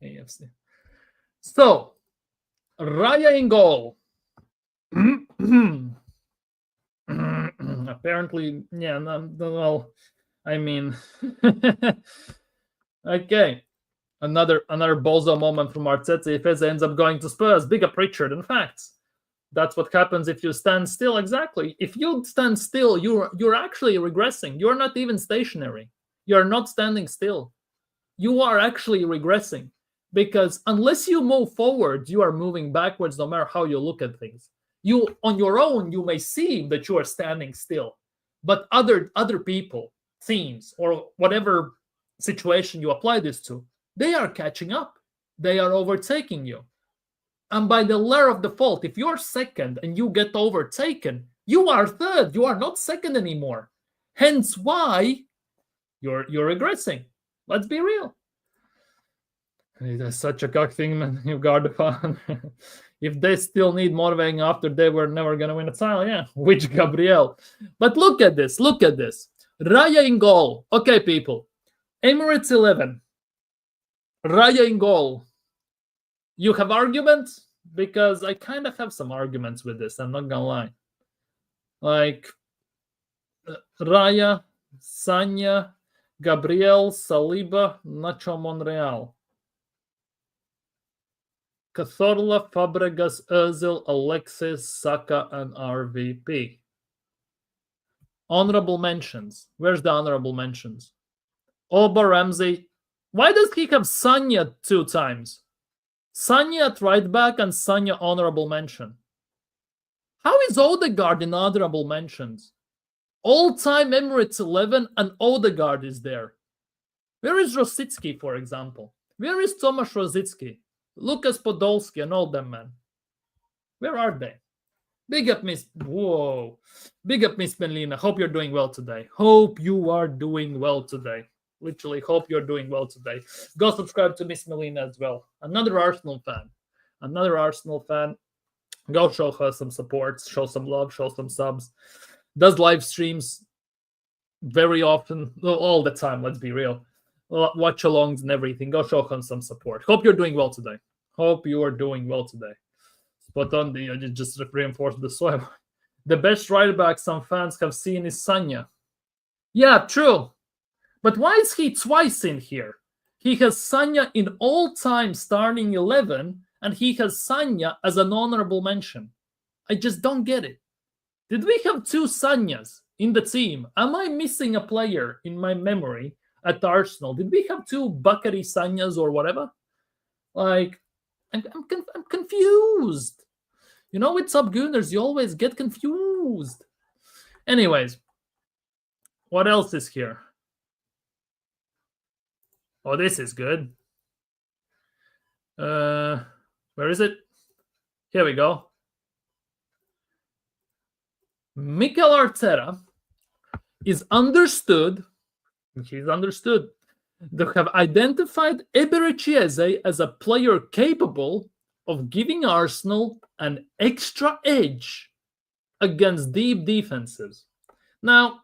AFC. So, Raya in goal. Apparently, yeah, well, I mean, okay. Another bozo moment from Arteta. If Eze ends up going to Spurs, bigger picture than facts. That's what happens if you stand still. Exactly. If you stand still, you're actually regressing. You're not even stationary. You're not standing still. You are actually regressing, because unless you move forward, you are moving backwards no matter how you look at things. You on your own, you may seem that you are standing still, but other people, teams, or whatever situation you apply this to, they are catching up. They are overtaking you. And by the law of default, if you're second and you get overtaken, you are third. You are not second anymore. Hence why you're regressing. Let's be real. It's such a cock thing, man. You guard the fan. If they still need motivating after they were never going to win a title, yeah. Which Gabriel? But look at this. Look at this. Raya in goal. Okay, people. Emirates 11. Raya in goal. You have arguments? Because I kind of have some arguments with this. I'm not going to lie. Like, Raya, Sanya, Gabriel, Saliba, Nacho Monreal. Cazorla, Fabregas, Ozil, Alexis, Saka, and RVP. Honorable mentions. Where's the honorable mentions? Oba, Ramsey. Why does he have Sanya 2 times? Sanya at right back and Sanya honorable mention. How is Odegaard in honorable mentions? All-time Emirates 11 and Odegaard is there. Where is Rosicki, for example? Where is Tomasz Rosicki? Lucas Podolski and all them, man. Where are they? Big up, Miss. Whoa. Big up, Miss Benlina. Hope you're doing well today. Hope you are doing well today. Literally, hope you're doing well today. Go subscribe to Miss Melina as well. Another Arsenal fan. Another Arsenal fan. Go show her some support, show some love, show some subs. Does live streams very often, all the time, let's be real. Watch alongs and everything. Go show her some support. Hope you're doing well today. Hope you are doing well today. Spot on, just reinforce the soil. The best right back some fans have seen is Sanya. Yeah, true. But why is he twice in here? He has Sanya in all-time starting 11, and he has Sanya as an honorable mention. I just don't get it. Did we have 2 Sanyas in the team? Am I missing a player in my memory at Arsenal? Did we have 2 Bakary Sanyas or whatever? Like, I'm confused. You know, with sub-Gunners, you always get confused. Anyways, what else is here? Oh, this is good. Where is it? Here we go. Mikel Arteta is understood. He's understood to have identified Eberechi Eze as a player capable of giving Arsenal an extra edge against deep defenses. Now,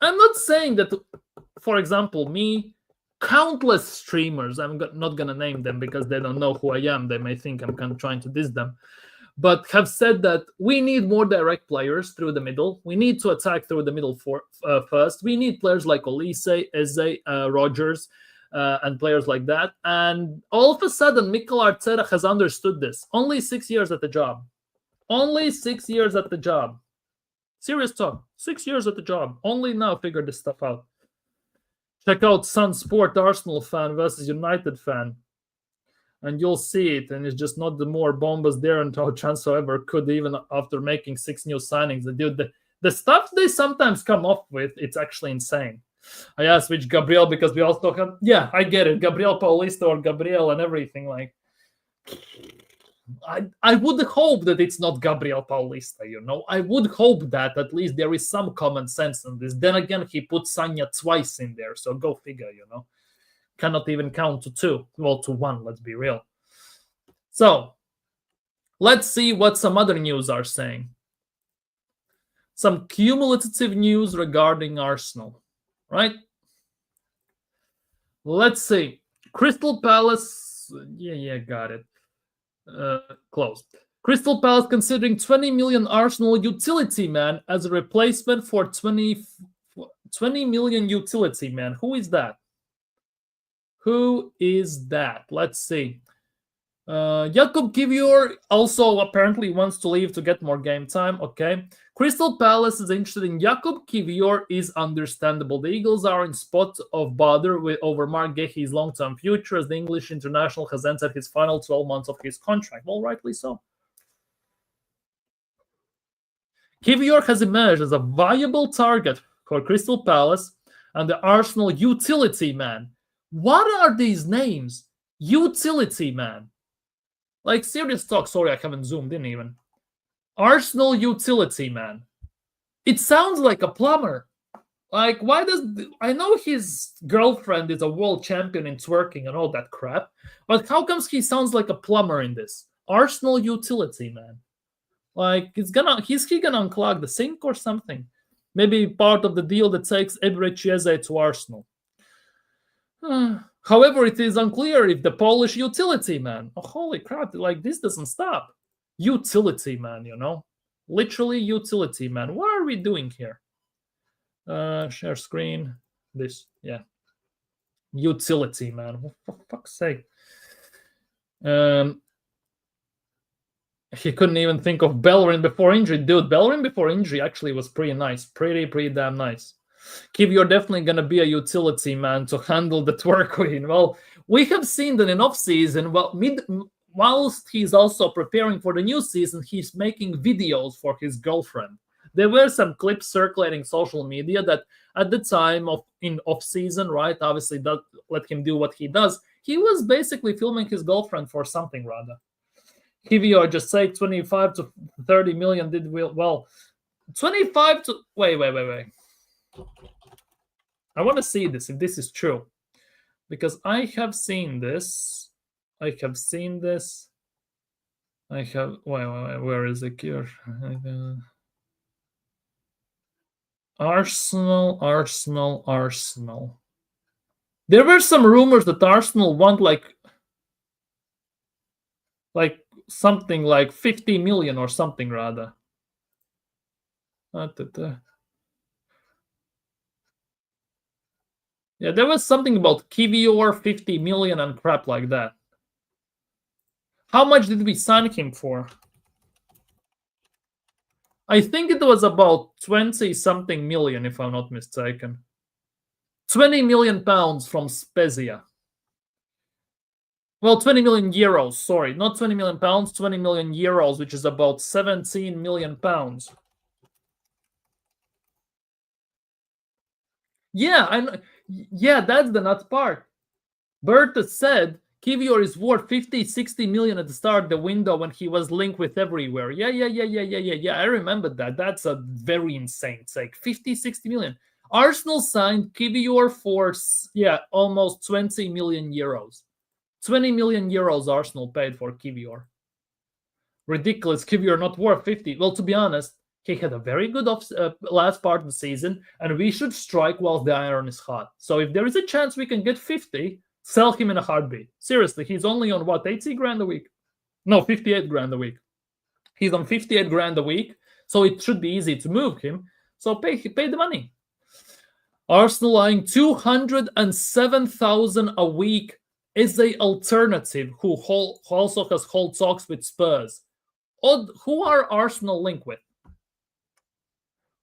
I'm not saying that, for example, me, countless streamers, I'm not going to name them because they don't know who I am. They may think I'm kind of trying to diss them, but have said that we need more direct players through the middle. We need to attack through the middle first. We need players like Olise, Eze, Rogers, and players like that. And all of a sudden, Mikel Arteta has understood this. Only 6 years at the job. Only 6 years at the job. Serious talk. 6 years at the job. Only now figured this stuff out. Check out Sun Sport Arsenal fan versus United fan. And you'll see it. And it's just not the more bombas there until transfer ever could, even after making 6 new signings. The stuff they sometimes come up with, it's actually insane. I asked which Gabriel because we also have, yeah, I get it. Gabriel Paulista or Gabriel and everything. Like, I would hope that it's not Gabriel Paulista, you know. I would hope that at least there is some common sense in this. Then again, he put Sanya twice in there, so go figure, you know. Cannot even count to 2. Well, to 1, let's be real. So, let's see what some other news are saying. Some cumulative news regarding Arsenal, right? Let's see. Crystal Palace, yeah, got it. Closed. Crystal Palace considering 20 million Arsenal utility man as a replacement for 20 million utility man. Who is that? Who is that? Let's see. Jakub Kivior also apparently wants to leave to get more game time. Okay. Crystal Palace is interested in Jakub Kivior is understandable. The Eagles are in spot of bother over Mark Gehi's long-term future as the English international has entered his final 12 months of his contract. Well, rightly so. Kivior has emerged as a viable target for Crystal Palace and the Arsenal utility man. What are these names? Utility man. Like, serious talk. Sorry, I haven't zoomed in even. Arsenal utility man. It sounds like a plumber. Like, why does... I know his girlfriend is a world champion in twerking and all that crap, but how comes he sounds like a plumber in this? Arsenal utility man. Like, he's gonna unclog the sink or something? Maybe part of the deal that takes Eberechi Eze to Arsenal. However, it is unclear if the Polish utility man... Oh, holy crap, like, this doesn't stop. Utility man, Literally utility man. What are we doing here? Share screen. This, yeah. Utility man. For fuck's sake. He couldn't even think of Bellerin before injury. Dude, Bellerin before injury actually was pretty nice. Pretty damn nice. Kiv, you're definitely going to be a utility man to handle the twerk queen. Well, we have seen that in off-season, whilst he's also preparing for the new season, he's making videos for his girlfriend. There were some clips circulating social media that at the time in off-season, right, obviously that let him do what he does. He was basically filming his girlfriend for something rather. Kivior just say 25 to 30 million did well. 25 to... Wait. I want to see this, if this is true. Because I have seen this. Wait, where is it here? Arsenal. There were some rumors that Arsenal want like something like 50 million or something rather. Yeah, there was something about Kivior 50 million and crap like that. How much did we sign him for? I think it was about 20-something million, if I'm not mistaken. 20 million pounds from Spezia. Well, 20 million euros, sorry. Not 20 million pounds, 20 million euros, which is about 17 million pounds. Yeah, yeah, that's the nuts part. Berta said Kivior is worth 50-60 million at the start of the window when he was linked with everywhere. Yeah. I remember that. That's a very insane take. 50-60 million. Arsenal signed Kivior for almost 20 million euros. 20 million euros Arsenal paid for Kivior. Ridiculous. Kivior not worth 50. Well, to be honest, he had a very good last part of the season, and we should strike whilst the iron is hot. So if there is a chance we can get 50, sell him in a heartbeat. Seriously, he's only on what, 80 grand a week? No, 58 grand a week. He's on 58 grand a week, so it should be easy to move him. So pay the money. Arsenal eyeing 207,000 a week is a alternative who also has hold talks with Spurs. Who are Arsenal linked with?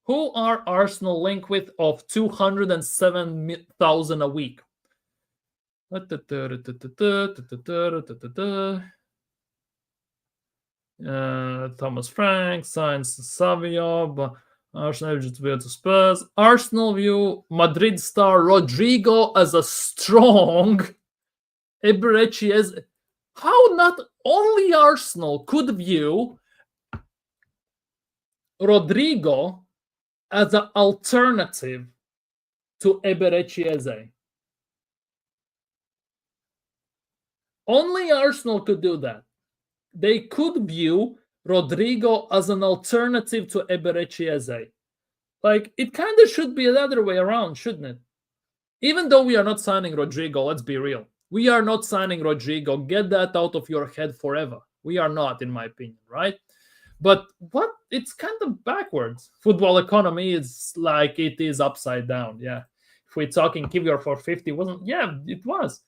Who are Arsenal linked with of 207,000 a week? Thomas Frank signs Savio. Arsenal to Spurs. Arsenal view Madrid star Rodrigo as a strong Eberechi Eze. How not only Arsenal could view Rodrigo as an alternative to Eberechi Eze. Only Arsenal could do that. They could view Rodrigo as an alternative to Eberechi Eze. Like, it kind of should be the other way around, shouldn't it? Even though we are not signing Rodrigo, let's be real. We are not signing Rodrigo. Get that out of your head forever. We are not, in my opinion, right? But what? It's kind of backwards. Football economy is like it is upside down. Yeah. If we're talking Kivior for 50, wasn't? Yeah, it was.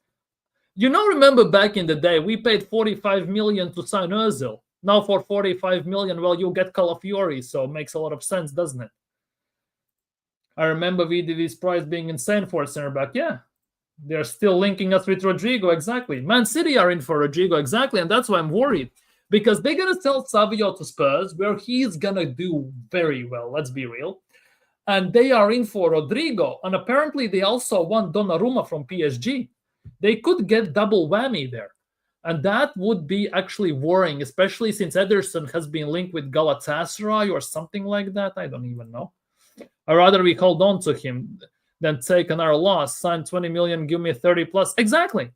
Remember back in the day, we paid 45 million to sign Ozil. Now for 45 million, well, you get Calafiori, so it makes a lot of sense, doesn't it? I remember VDV's price being insane for a center back. Yeah, they're still linking us with Rodrigo, exactly. Man City are in for Rodrigo, exactly, and that's why I'm worried. Because they're going to sell Savio to Spurs, where he's going to do very well, let's be real. And they are in for Rodrigo, and apparently they also want Donnarumma from PSG. They could get double whammy there. And that would be actually worrying, especially since Ederson has been linked with Galatasaray or something like that. I don't even know. I'd rather we hold on to him than take another loss. Sign 20 million, give me 30 plus. Exactly.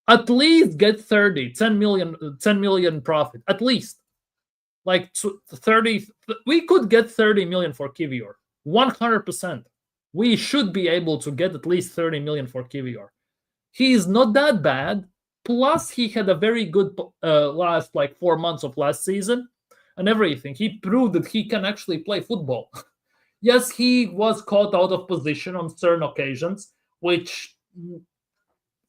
At least get 30, 10 million profit. At least. Like 30. We could get 30 million for Kivior. 100%. We should be able to get at least 30 million for Kivior. He is not that bad. Plus, he had a very good last 4 months of last season and everything. He proved that he can actually play football. Yes, he was caught out of position on certain occasions, which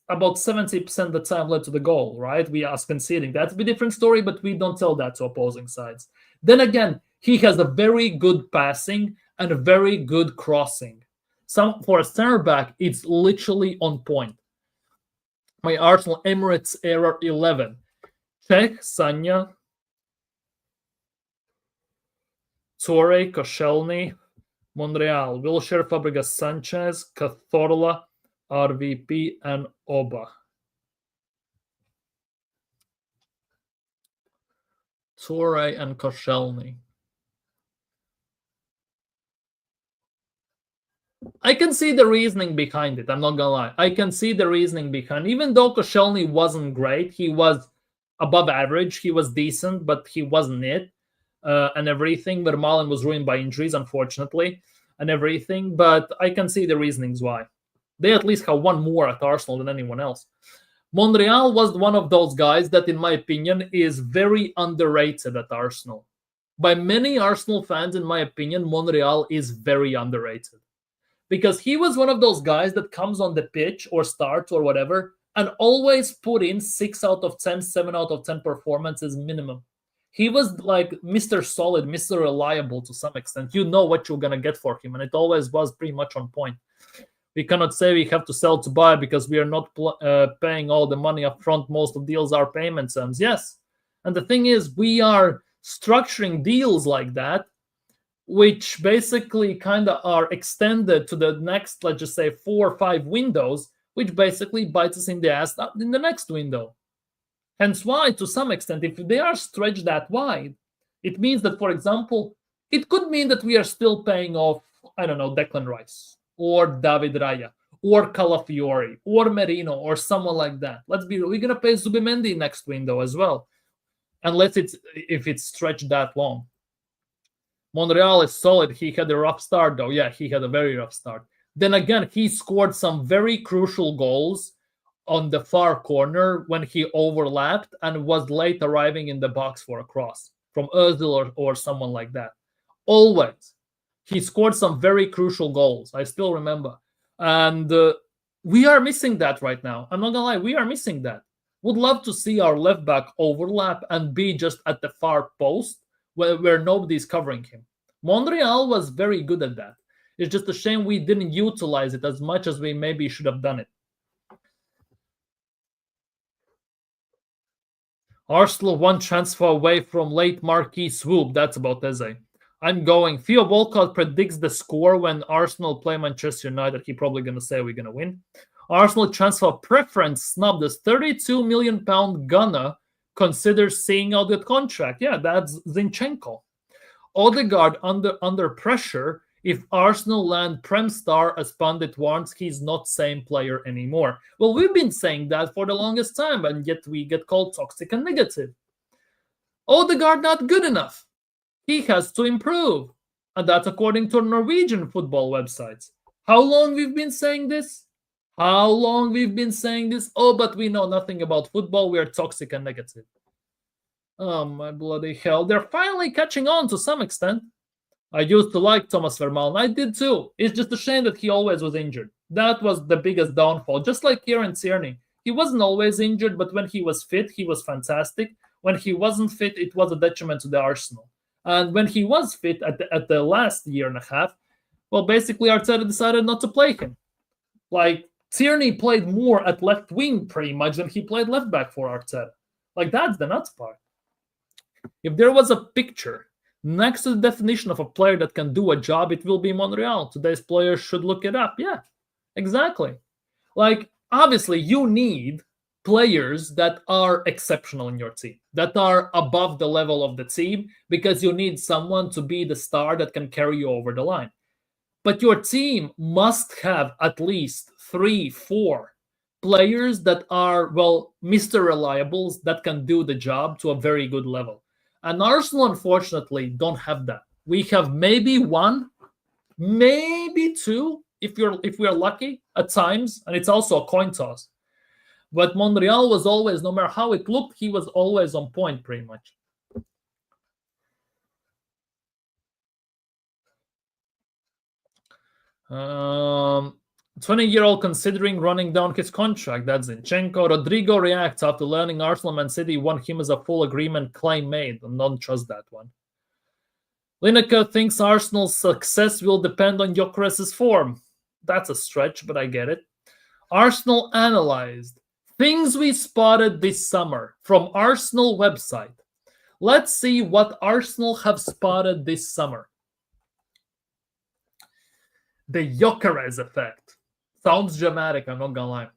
about 70% of the time led to the goal, right? We are conceding. That's a different story, but we don't tell that to opposing sides. Then again, he has a very good passing and a very good crossing. For a center back, it's literally on point. My Arsenal Emirates era 11. Czech, Sanya, Torre, Koscielny, Monreal, Wilshere, Fabregas, Sanchez, Cazorla, RVP, and Oba. Torre and Koscielny. I can see the reasoning behind it. I'm not gonna lie. I can see the reasoning behind it. Even though Koscielny wasn't great, he was above average. He was decent, but he wasn't it. And everything. Vermaelen was ruined by injuries, unfortunately, and everything. But I can see the reasonings why. They at least have one more at Arsenal than anyone else. Monreal was one of those guys that, in my opinion, is very underrated at Arsenal. By many Arsenal fans, in my opinion, Monreal is very underrated. Because he was one of those guys that comes on the pitch or starts or whatever and always put in 6 out of 10, 7 out of 10 performances minimum. He was like Mr. Solid, Mr. Reliable to some extent. You know what you're going to get for him, and it always was pretty much on point. We cannot say we have to sell to buy because we are not paying all the money up front. Most of deals are payment terms. Yes. And the thing is, we are structuring deals like that, which basically kind of are extended to the next, let's just say, 4 or 5 windows, which basically bites us in the ass in the next window. Hence why, to some extent, if they are stretched that wide, it means that, for example, it could mean that we are still paying off, I don't know, Declan Rice, or David Raya, or Calafiori, or Merino, or someone like that. Let's be real, we're going to pay Zubimendi next window as well, unless if it's stretched that long. Monreal is solid. He had a rough start, though. Yeah, he had a very rough start. Then again, he scored some very crucial goals on the far corner when he overlapped and was late arriving in the box for a cross from Ozil or someone like that. Always. He scored some very crucial goals. I still remember. And we are missing that right now. I'm not going to lie. We are missing that. Would love to see our left back overlap and be just at the far post where nobody's covering him. Monreal was very good at that. It's just a shame we didn't utilize it as much as we maybe should have done it. Arsenal one transfer away from late marquee swoop. That's about Eze. I'm going. Theo Walcott predicts the score when Arsenal play Manchester United. He's probably going to say we're going to win. Arsenal transfer preference snubbed as £32 million Ghana considers seeing out the contract. Yeah, that's Zinchenko. Odegaard under pressure. If Arsenal land Prem Star, as pundit warns, he's not same player anymore. Well, we've been saying that for the longest time, and yet we get called toxic and negative. Odegaard not good enough. He has to improve. And that's according to Norwegian football websites. How long we've been saying this? How long we've been saying this? Oh, but we know nothing about football. We are toxic and negative. Oh, my bloody hell. They're finally catching on to some extent. I used to like Thomas Vermaelen. I did too. It's just a shame that he always was injured. That was the biggest downfall. Just like Kieran Tierney. He wasn't always injured, but when he was fit, he was fantastic. When he wasn't fit, it was a detriment to the Arsenal. And when he was fit at the last year and a half, well, basically Arteta decided not to play him. Like, Tierney played more at left wing pretty much than he played left back for Arteta. Like, that's the nuts part. If there was a picture next to the definition of a player that can do a job, it will be Monreal. Today's players should look it up. Yeah, exactly. Like, obviously, you need players that are exceptional in your team, that are above the level of the team, because you need someone to be the star that can carry you over the line. But your team must have at least 3-4 players that are, well, Mr. Reliables, that can do the job to a very good level. And Arsenal, unfortunately, don't have that. We have maybe one, maybe two, if we're lucky at times, and it's also a coin toss. But Monreal was always, no matter how it looked, he was always on point pretty much. 20-year-old considering running down his contract. That's Zinchenko. Rodrigo reacts after learning Arsenal Man City won him as a full agreement claim made. I don't trust that one. Lineker thinks Arsenal's success will depend on Gyökeres's form. That's a stretch, but I get it. Arsenal analyzed things we spotted this summer from Arsenal website. Let's see what Arsenal have spotted this summer. The Gyökeres effect. Sounds dramatic, I'm not gonna lie.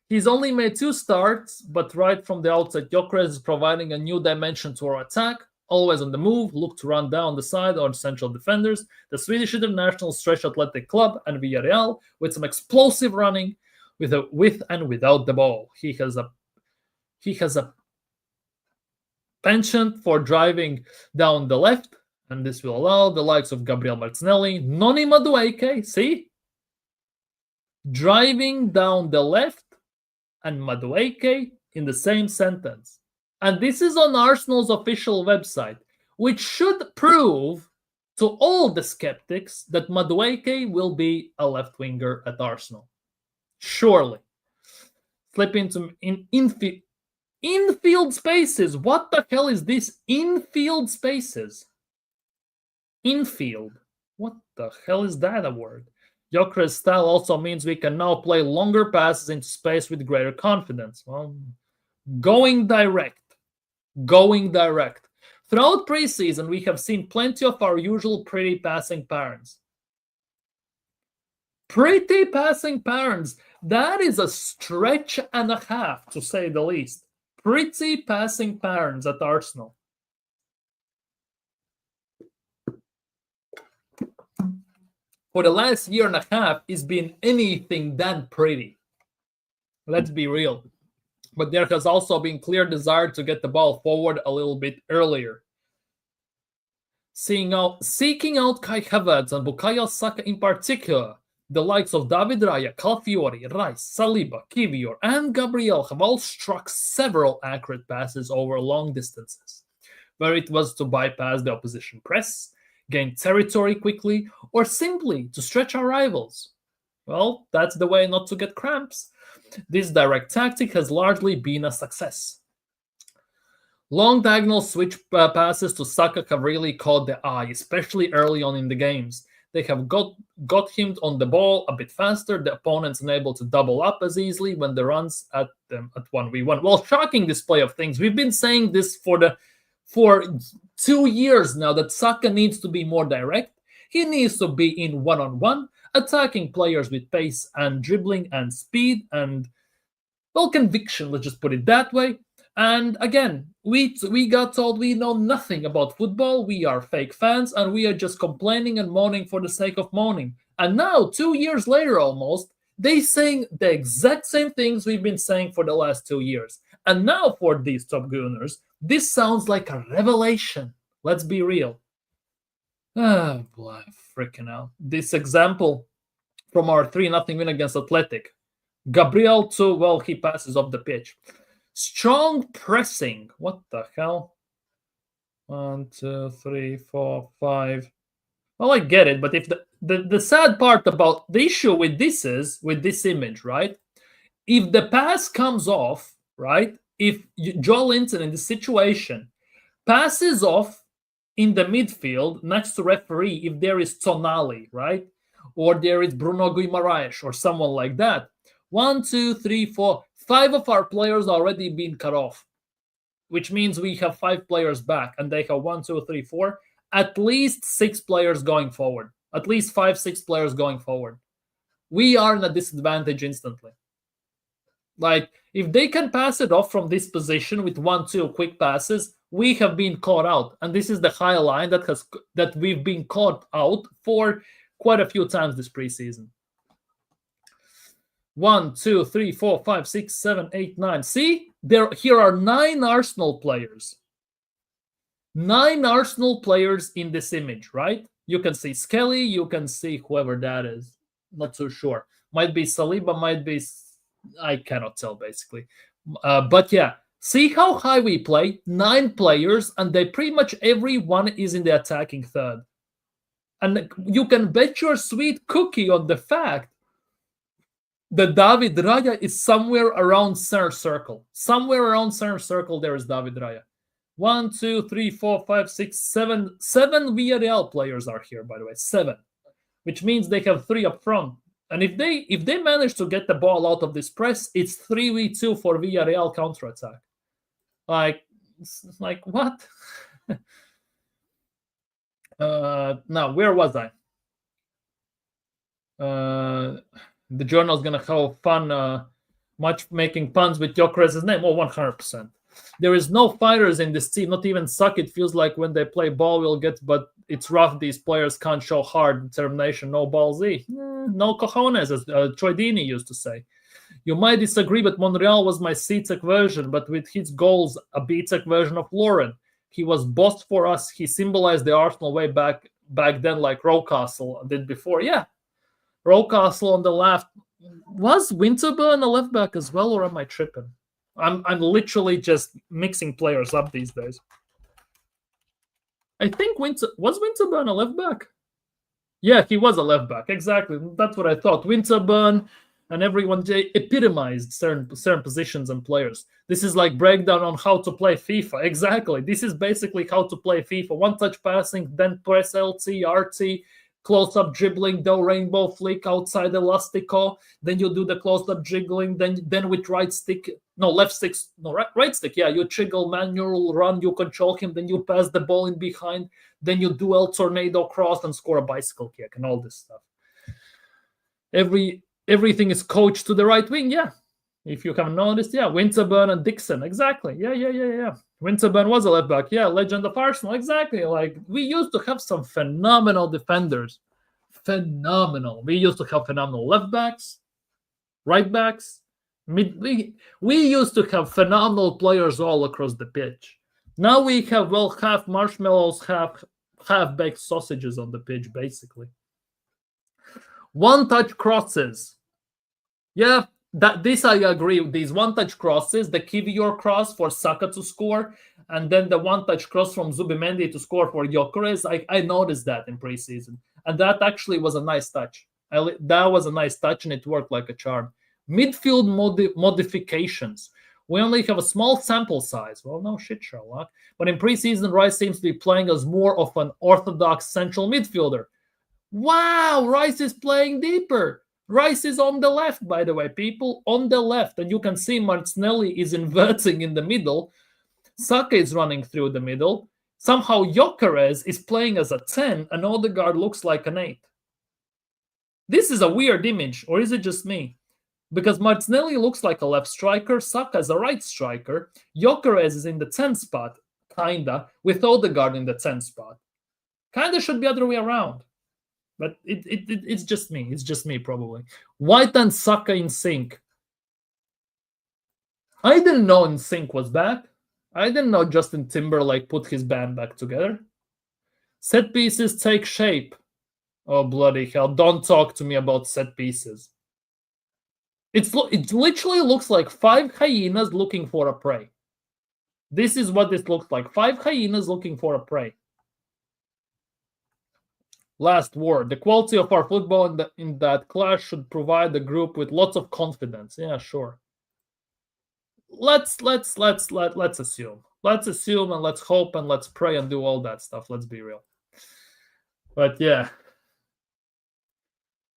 He's only made 2 starts, but right from the outset, Gyökeres is providing a new dimension to our attack. Always on the move, look to run down the side or the central defenders. The Swedish international stretch athletic club and Villarreal with some explosive running with and without the ball. He has a penchant for driving down the left, and this will allow the likes of Gabriel Martinelli, Noni Madueke, see? Driving down the left and Madueke in the same sentence. And this is on Arsenal's official website, which should prove to all the skeptics that Madueke will be a left winger at Arsenal. Surely. Slip into infield spaces. What the hell is this? Infield spaces. Infield. What the hell is that a word? Gyökeres style also means we can now play longer passes into space with greater confidence. Well, going direct. Throughout preseason, we have seen plenty of our usual pretty passing patterns. Pretty passing patterns. That is a stretch and a half, to say the least. Pretty passing patterns at Arsenal. For the last year and a half, it's been anything than pretty. Let's be real. But there has also been clear desire to get the ball forward a little bit earlier. Seeking out Kai Havertz and Bukayo Saka in particular, the likes of David Raya, Calafiori, Rice, Saliba, Kivior, and Gabriel have all struck several accurate passes over long distances, where it was to bypass the opposition press, gain territory quickly, or simply to stretch our rivals. Well, that's the way not to get cramps. This direct tactic has largely been a success. Long diagonal switch passes to Saka have really caught the eye, especially early on in the games. They have got him on the ball a bit faster. The opponent's unable to double up as easily when the runs at them at 1v1. Well, shocking display of things. We've been saying this for 2 years now, that Saka needs to be more direct. He needs to be in one-on-one, attacking players with pace and dribbling and speed and, well, conviction, let's just put it that way. And again, we got told we know nothing about football, we are fake fans, and we are just complaining and moaning for the sake of moaning. And now, 2 years later almost, they saying the exact same things we've been saying for the last 2 years. And now for these top gunners, this sounds like a revelation. Let's be real. Oh, boy, freaking hell. This example from our 3-0 win against Athletic. Gabriel too, well, he passes off the pitch. Strong pressing. What the hell? 1, 2, 3, 4, 5. Well, I get it, but if the sad part about the issue with this image, right? if the pass comes off, right? If Joe Linton in the situation passes off in the midfield next to referee, if there is Tonali, right? Or there is Bruno Guimaraes or someone like that. 1, 2, 3, 4, 5 of our players already been cut off, which means we have 5 players back and they have 1, 2, 3, 4, at least 6 players going forward. At least 5, 6 players going forward. We are in a disadvantage instantly. Like, if they can pass it off from this position with 1, 2 quick passes, we have been caught out. And this is the high line that we've been caught out for quite a few times this preseason. 1, 2, 3, 4, 5, 6, 7, 8, 9. See? Here are 9 Arsenal players. 9 Arsenal players in this image, right? You can see Skelly, you can see whoever that is. Not so sure. Might be Saliba, might be... I cannot tell, basically. But yeah, see how high we play? 9 players, and they pretty much everyone is in the attacking third. And you can bet your sweet cookie on the fact that David Raya is somewhere around center circle. Somewhere around center circle, there is David Raya. 1, 2, 3, 4, 5, 6, 7. 7 Villarreal players are here, by the way. 7. Which means they have 3 up front. And if they manage to get the ball out of this press, it's 3v2 for Villarreal counterattack. Like what? Now, where was I? The journal's gonna have fun much making puns with Gyökeres's name. Oh, 100%. There is no fighters in this team, not even suck. It feels like when they play ball, we'll get, but it's rough. These players can't show hard determination. No ballsy. No cojones, as Troy Deeney used to say. You might disagree, but Monreal was my C-Tech version, but with his goals, a B-Tech version of Lauren. He was boss for us. He symbolized the Arsenal way back then, like Rocastle did before. Yeah, Rocastle on the left. Was Winterburn a left back as well, or am I tripping? I'm literally just mixing players up these days. I think was Winterburn a left back? Yeah, he was a left back. Exactly. That's what I thought. Winterburn and everyone epitomized certain positions and players. This is like breakdown on how to play FIFA. Exactly. This is basically how to play FIFA. One-touch passing, then press LT, RT, close-up dribbling, the rainbow flick outside elastico. Then you do the close-up dribbling. Then with right stick, right stick. Yeah, you trigger manual run. You control him. Then you pass the ball in behind. Then you do El Tornado cross and score a bicycle kick and all this stuff. Everything is coached to the right wing. Yeah, if you haven't noticed, yeah, Winterburn and Dixon. Exactly. Yeah. Winterburn was a left back. Yeah, legend of Arsenal. Exactly. Like, we used to have some phenomenal defenders. Phenomenal. We used to have phenomenal left backs, right backs. We used to have phenomenal players all across the pitch. Now we have, half marshmallows, half baked sausages on the pitch, basically. One-touch crosses. Yeah, this I agree with. These one-touch crosses, the Kivior cross for Saka to score, and then the one-touch cross from Zubimendi to score for Gyökeres. I noticed that in preseason, and that actually was a nice touch. That was a nice touch, and it worked like a charm. Midfield modifications. We only have a small sample size. Well, no shit, Sherlock. But in preseason, Rice seems to be playing as more of an orthodox central midfielder. Wow, Rice is playing deeper. Rice is on the left, by the way, people. On the left. And you can see Martinelli is inverting in the middle. Saka is running through the middle. Somehow Gyökeres is playing as a 10 and Odegaard looks like an 8. This is a weird image, or is it just me? Because Martinelli looks like a left striker, Saka is a right striker, Gyökeres is in the 10 spot, kinda, with Odegaard in the 10 spot. Kinda should be the other way around. But it's just me. It's just me, probably. White and Saka in sync. I didn't know in sync was back. I didn't know Justin Timberlake put his band back together. Set pieces take shape. Oh, bloody hell. Don't talk to me about set pieces. It literally looks like 5 hyenas looking for a prey. This is what this looks like. 5 hyenas looking for a prey. Last word. The quality of our football in that clash should provide the group with lots of confidence. Yeah, sure. Let's assume. Let's assume and let's hope and let's pray and do all that stuff. Let's be real. But yeah.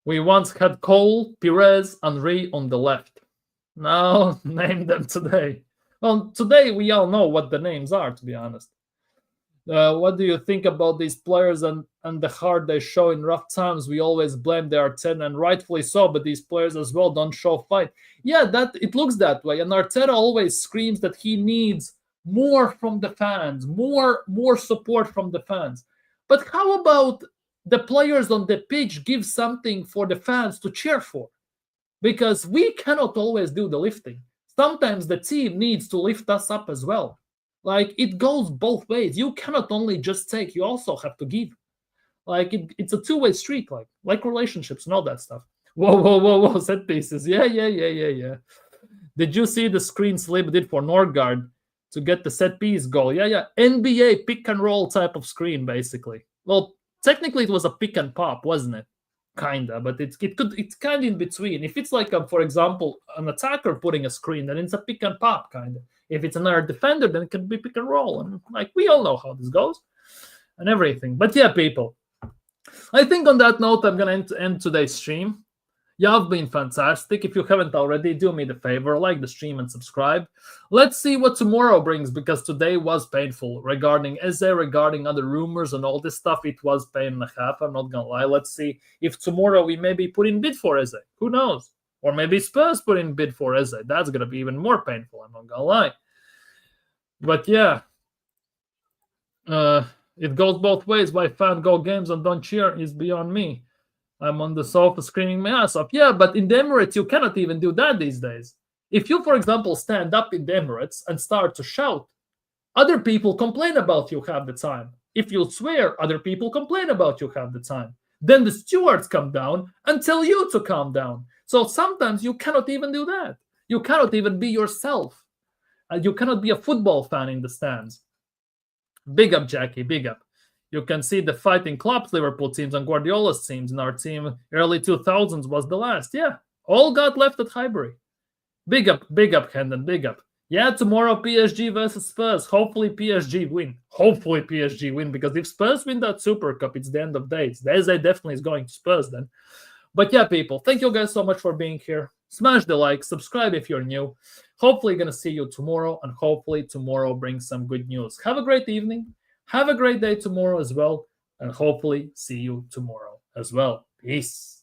We once had Cole, Perez, Henry on the left. Now name them today. Well, today we all know what the names are, to be honest. What do you think about these players and the heart they show in rough times? We always blame the Arteta, and rightfully so, but these players as well don't show fight. Yeah, that it looks that way. And Arteta always screams that he needs more from the fans, more support from the fans. But how about the players on the pitch give something for the fans to cheer for? Because we cannot always do the lifting. Sometimes the team needs to lift us up as well. Like, it goes both ways. You cannot only just take, you also have to give. Like, it's a two-way street, like relationships and all that stuff. Whoa, set pieces. Yeah. Did you see the screen Slip did for Norgard to get the set piece goal? Yeah. NBA pick and roll type of screen, basically. Well, technically it was a pick and pop, wasn't it? Kinda, but it's kind of in between. If it's like, for example, an attacker putting a screen, then it's a pick and pop, kind of. If it's another defender, then it can be pick and roll. And like, we all know how this goes and everything. But yeah, people, I think on that note, I'm going to end today's stream. You've been fantastic. If you haven't already, do me the favor, like the stream and subscribe. Let's see what tomorrow brings, because today was painful regarding Eze, regarding other rumors and all this stuff. It was pain and a half, I'm not going to lie. Let's see if tomorrow we maybe put in bid for Eze. Who knows? Or maybe Spurs put in bid for Eze. That's going to be even more painful, I'm not going to lie. But yeah, it goes both ways. Why fans go games and don't cheer is beyond me. I'm on the sofa screaming my ass off. Yeah, but in the Emirates, you cannot even do that these days. If you, for example, stand up in the Emirates and start to shout, other people complain about you half the time. If you swear, other people complain about you half the time. Then the stewards come down and tell you to calm down. So sometimes you cannot even do that. You cannot even be yourself. You cannot be a football fan in the stands. Big up, Jackie, big up. You can see the fighting Klopp's Liverpool teams and Guardiola's teams. In our team, early 2000s was the last. Yeah, all got left at Highbury. Big up, Hendon, big up. Yeah, tomorrow PSG versus Spurs. Hopefully PSG win. Because if Spurs win that Super Cup, it's the end of days. Eze definitely is going to Spurs then. But yeah, people, thank you guys so much for being here. Smash the like, subscribe if you're new. Hopefully going to see you tomorrow, and hopefully tomorrow brings some good news. Have a great evening. Have a great day tomorrow as well, and hopefully see you tomorrow as well. Peace.